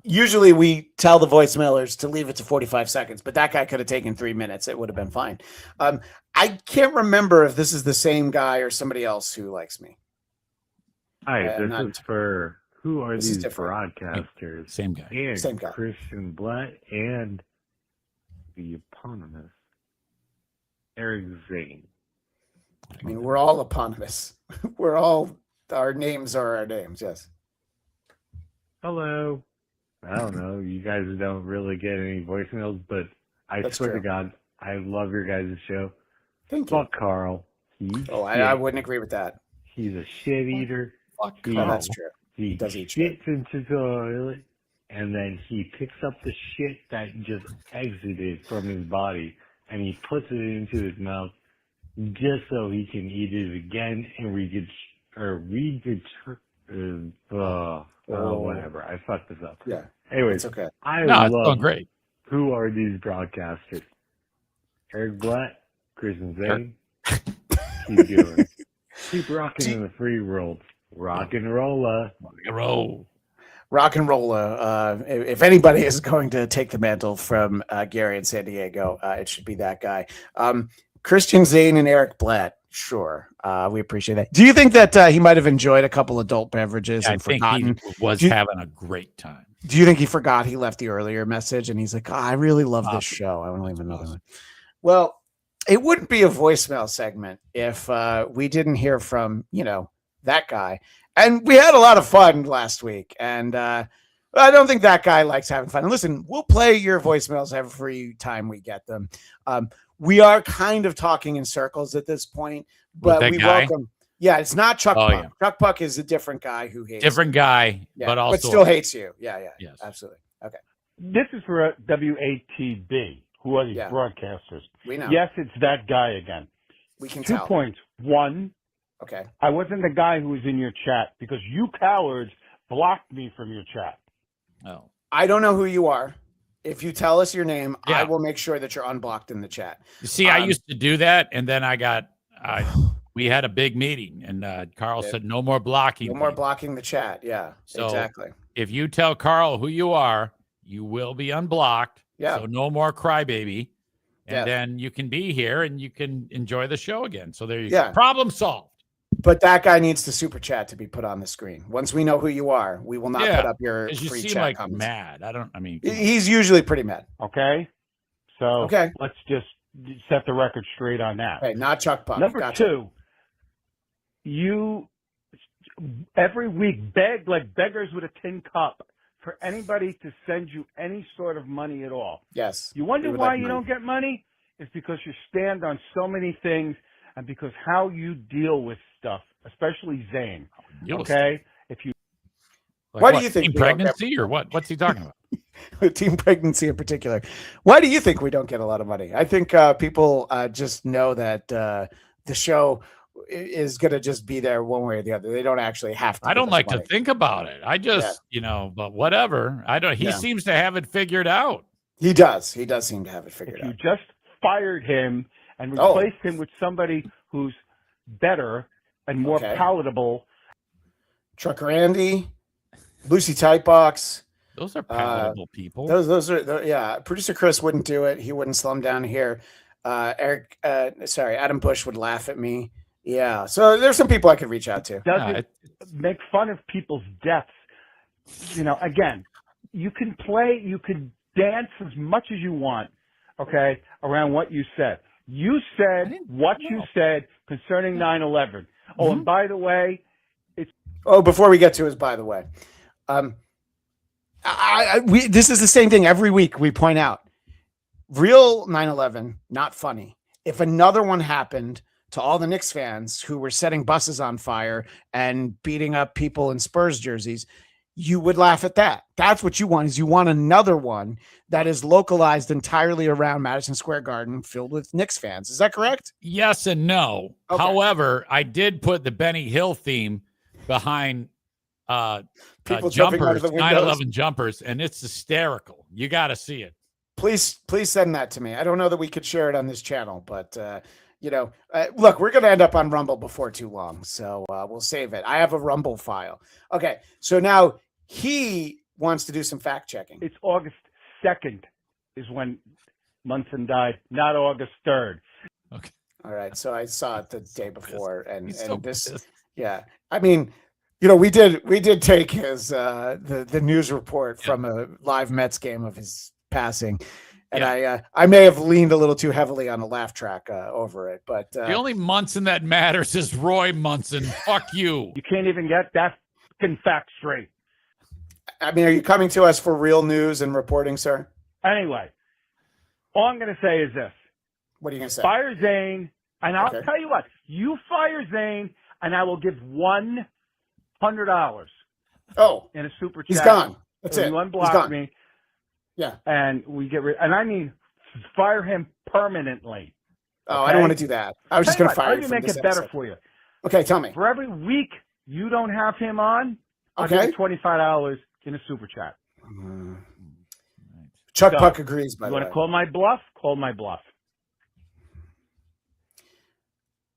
usually we tell the voicemailers to leave it to 45 seconds, but that guy could have taken 3 minutes. It would have been fine. I can't remember if this is the same guy or somebody else who likes me. Hi, this is for who are these broadcasters? Same guy. And Same guy. Christian Bladt and the eponymous Eric Zane. I mean, we're all eponymous. Our names are our names. Yes. Hello. I don't know. You guys don't really get any voicemails, but I swear to God, I love your guys' show. Thank you. Fuck Carl. I wouldn't agree with that. He's a shit eater. Fuck Carl. That's true. He does eat shit. Shits into the toilet, and then he picks up the shit that just exited from his body, and he puts it into his mouth just so he can eat it again and whatever. I fucked this up. Yeah. Anyways, it's okay. I it's love going great. Who are these broadcasters? Eric Bladt, Christian Zane. Keep doing. Keep rocking in the free world. Rock and rolla. Rock and rolla. If anybody is going to take the mantle from Gary in San Diego, it should be that guy. Christian Zane and Eric Bladt. Sure. We appreciate that. Do you think that he might have enjoyed a couple adult beverages and forgotten? He was having a great time. Do you think he forgot he left the earlier message and he's like, I really love this show. I want to leave another one. Well, it wouldn't be a voicemail segment if we didn't hear from, that guy. And we had a lot of fun last week. And I don't think that guy likes having fun. And listen, we'll play your voicemails every time we get them. We are kind of talking in circles at this point, but we welcome. Yeah, it's not Chuck Puck. Yeah. Chuck Puck is a different guy who hates different guy, yeah, but also still hates you. Yeah, yes, absolutely. Okay. This is for WATB. Who are these broadcasters? We know. Yes, it's that guy again. We can 2 tell. points. One, Okay. I wasn't the guy who was in your chat because you cowards blocked me from your chat. Oh. I don't know who you are. If you tell us your name, Yeah. I will make sure that you're unblocked in the chat. You see, I used to do that, and then we had a big meeting, and Carl said, no more blocking. No more blocking the chat. Yeah, so exactly. If you tell Carl who you are, you will be unblocked. Yeah. So no more crybaby. And then you can be here and you can enjoy the show again. So there you go. Problem solved. But that guy needs the super chat to be put on the screen. Once we know who you are, we will not put up your free seem chat like comments. mad. I mean, he's usually pretty mad. Okay. So let's just set the record straight on that. Okay, not Chuck Puck. Number two, you every week beg like beggars with a tin cup for anybody to send you any sort of money at all. Yes. You wonder why you don't get money? It's because you stand on so many things and because how you deal with stuff, especially Zane. Okay? If you Why do you think team pregnancy or what? What's he talking about? Team pregnancy in particular. Why do you think we don't get a lot of money? I think people just know that the show is going to just be there one way or the other. They don't actually have to. I don't like to think about it. I just, but whatever. I don't. He seems to have it figured out. He does. He does seem to have it figured out. You just fired him and replaced him with somebody who's better and more palatable. Trucker Andy, Lucy Tightbox. Those are palatable people. Those are Producer Chris wouldn't do it. He wouldn't slow him down here. Adam Bush would laugh at me. Yeah. So there's some people I could reach out to. Doesn't make fun of people's deaths. Again, you can play, you can dance as much as you want, okay, around what you said. You said what you said concerning 9/11. Oh, and by the way, before we get to his by the way, this is the same thing every week we point out. Real 9/11, not funny. If another one happened to all the Knicks fans who were setting buses on fire and beating up people in Spurs jerseys, you would laugh at that. That's what you want, is you want another one that is localized entirely around Madison Square Garden filled with Knicks fans. Is that correct? Yes and no. Okay. However, I did put the Benny Hill theme behind people jumpers, 9/11 jumpers, and it's hysterical. You got to see it. Please send that to me. I don't know that we could share it on this channel, but look, we're going to end up on Rumble before too long, so we'll save it. I have a Rumble file. Okay, so now he wants to do some fact checking. It's August 2nd is when Munson died, not August 3rd. Okay. All right, so I saw it the day before, and so this, pissed. yeah. I mean, we did take his the news report from a live Mets game of his passing. And I may have leaned a little too heavily on a laugh track over it, but the only Munson that matters is Roy Munson. Fuck you. You can't even get that fucking fact straight. I mean, are you coming to us for real news and reporting, sir? Anyway, all I'm going to say is this. What are you going to say? Fire Zane, and I'll tell you what. You fire Zane, and I will give $100 in a super chat. He's gone. That's it. You unblock me. Yeah. And we get rid, and I mean, fire him permanently. Oh, okay? I don't want to do that. I was just going to fire you. Let me make it better for you. Okay, tell me. For every week you don't have him on, I'll give you $25 in a super chat. Chuck Puck agrees, by the way. You want to call my bluff? Call my bluff.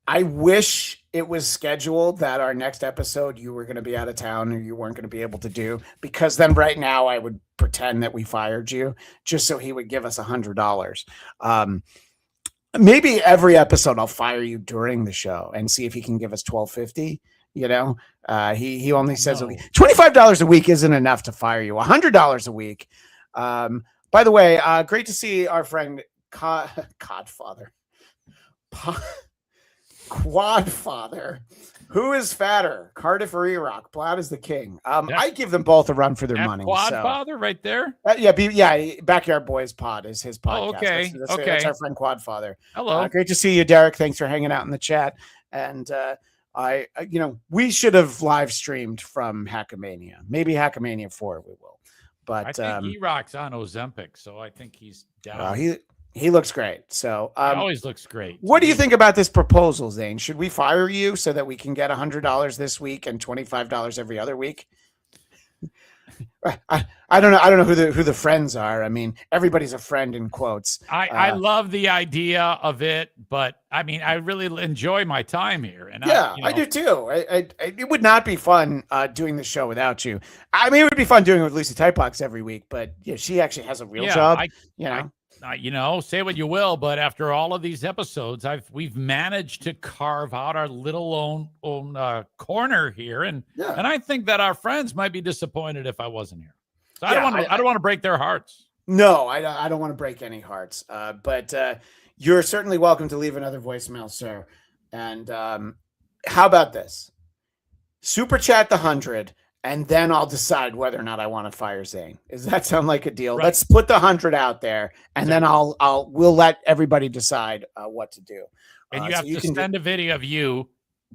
I wish it was scheduled that our next episode you were going to be out of town or you weren't going to be able to do, because then right now I would pretend that we fired you just so he would give us $100. Maybe every episode I'll fire you during the show and see if he can give us $12.50. He only says $25 a week isn't enough to fire you. $100 a week. By the way, great to see our friend Codfather. Quadfather. Who is fatter, Cardiff or E-Rock? Bladt is the king. I give them both a run for their money. Quadfather right there? Backyard Boys Pod is his podcast. Oh, okay. That's our friend Quadfather. Hello. Great to see you, Derek. Thanks for hanging out in the chat. And we should have live streamed from Hackamania. Maybe Hackamania 4 we will. But I think E-Rock's on Ozempic, so I think he's down. He looks great. So He always looks great. What do you think about this proposal, Zane? Should we fire you so that we can get $100 this week and $25 every other week? I don't know. I don't know who the friends are. I mean, everybody's a friend in quotes. I love the idea of it, but I mean, I really enjoy my time here. And I do too. It would not be fun doing the show without you. I mean, it would be fun doing it with Lucy Typox every week, but she actually has a real job. Say what you will, but after all of these episodes, we've managed to carve out our little own corner here, and I think that our friends might be disappointed if I wasn't here. So I don't want to break their hearts. No, I don't want to break any hearts. But you're certainly welcome to leave another voicemail, sir. And how about this? Super chat the 100. And then I'll decide whether or not I want to fire Zane. Does that sound like a deal? Right. Let's put the 100 out there, and then we'll let everybody decide what to do. And you have to send a video of you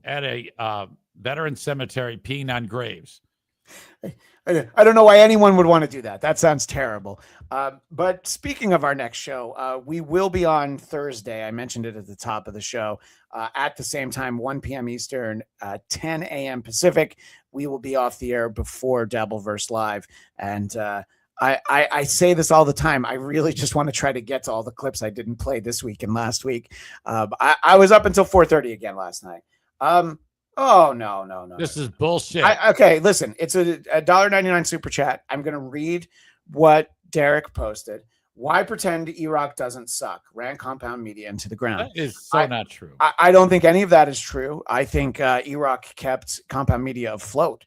at a veteran cemetery peeing on graves. I don't know why anyone would want to do that. That sounds terrible. But speaking of our next show, we will be on Thursday. I mentioned it at the top of the show. At the same time, 1 p.m. Eastern, 10 a.m. Pacific. We will be off the air before Dabbleverse Live. And I say this all the time. I really just want to try to get to all the clips I didn't play this week and last week. I was up until 4:30 again last night. Oh, no. This is bullshit. Okay, listen, it's a $1.99 super chat. I'm going to read what Derek posted. Why pretend E-Rock doesn't suck? Ran Compound Media into the ground. That is not true. I don't think any of that is true. I think E-Rock kept Compound Media afloat.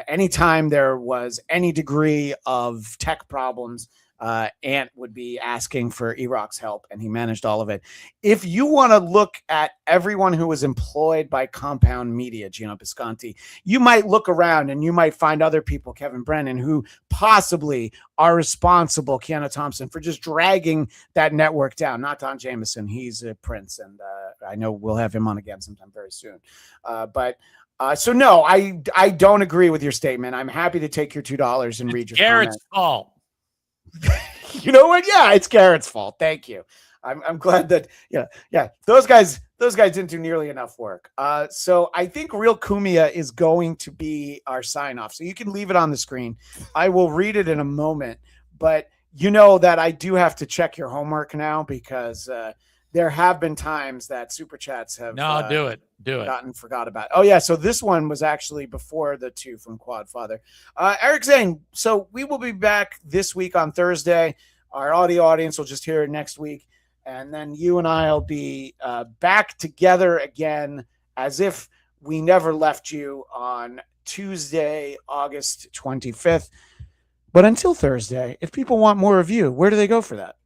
Anytime there was any degree of tech problems, Ant would be asking for E-Rock's help, and he managed all of it. If you want to look at everyone who was employed by Compound Media, Gino Bisconti, you might look around and you might find other people, Kevin Brennan, who possibly are responsible, Keanu Thompson, for just dragging that network down. Not Don Jameson. He's a prince, and I know we'll have him on again sometime very soon. So no, I don't agree with your statement. I'm happy to take your $2 and read your Garrett's comment. fault. You know what? Yeah, it's Garrett's fault. Thank you. I'm glad that those guys didn't do nearly enough work. So I think Real Kumia is going to be our sign off. So you can leave it on the screen. I will read it in a moment, but you know that I do have to check your homework now because there have been times that super chats have do it. Forgot about. Oh yeah, so this one was actually before the two from Quadfather. Eric Zane. So we will be back this week on Thursday. Our audio audience will just hear it next week, and then you and I'll be back together again as if we never left you on Tuesday, August 25th. But until Thursday, if people want more of you, where do they go for that?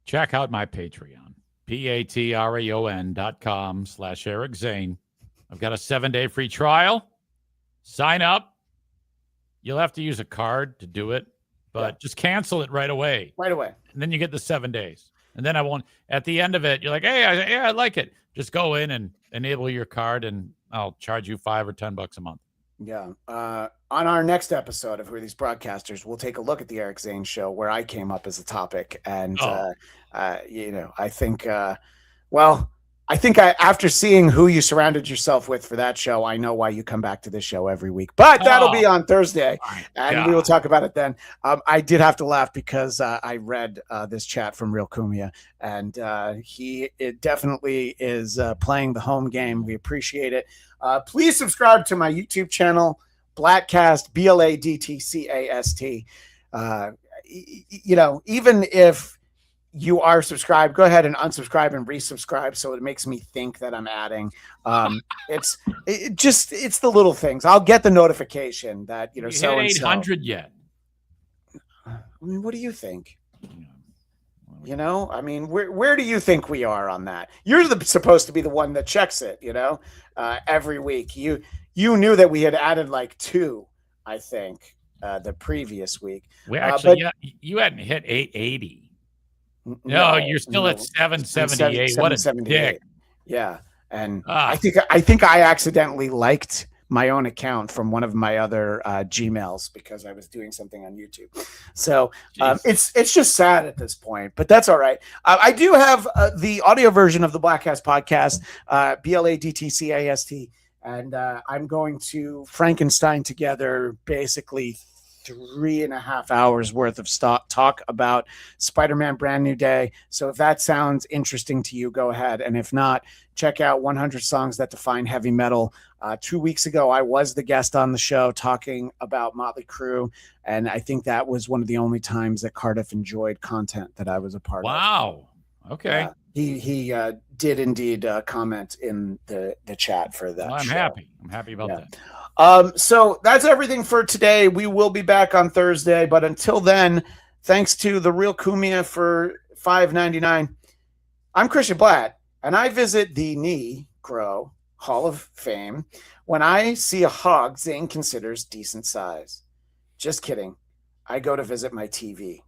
Check out my Patreon. patreon.com/Eric Zane. I've got a 7-day free trial. Sign up. You'll have to use a card to do it, but just cancel it right away. Right away. And then you get the 7 days. And then at the end of it, you're like, hey, I like it. Just go in and enable your card, and I'll charge you $5 or $10 a month. Yeah. On our next episode of Who Are These Broadcasters, we'll take a look at the Eric Zane show where I came up as a topic. And, I think, after seeing who you surrounded yourself with for that show, I know why you come back to this show every week. But that'll be on Thursday, and we will talk about it then. I did have to laugh because I read this chat from Real Kumia, and it definitely is playing the home game. We appreciate it. Please subscribe to my YouTube channel, Blattcast, BLADTCAST. Even if you are subscribed, go ahead and unsubscribe and resubscribe so it makes me think that I'm adding. It's the little things. I'll get the notification that you hit 800 yet. I mean, what do you think? Where do you think we are on that? You're supposed to be the one that checks it, every week. You knew that we had added like 2, I think, the previous week. We actually, you hadn't hit 880. No, you're still at 778. What a dick. Yeah. And I think I accidentally liked my own account from one of my other Gmails because I was doing something on YouTube. So it's just sad at this point, but that's all right. I do have the audio version of the Blackcast podcast, BLADTCAST, and I'm going to Frankenstein together basically 3.5 hours worth of talk about Spider-Man Brand New Day. So if that sounds interesting to you, go ahead. And if not, check out 100 Songs That Define Heavy Metal. 2 weeks ago, I was the guest on the show talking about Motley Crue. And I think that was one of the only times that Cardiff enjoyed content that I was a part of. Wow. Okay. He did indeed comment in the chat for that. Well, I'm show. happy. I'm happy about that. So that's everything for today. We will be back on Thursday, but until then, thanks to the Real Kumia for $5.99. I'm Christian Bladt, and I visit the Negro Hall of Fame when I see a hog Zane considers decent size. Just kidding. I go to visit my TV.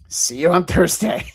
See you on Thursday.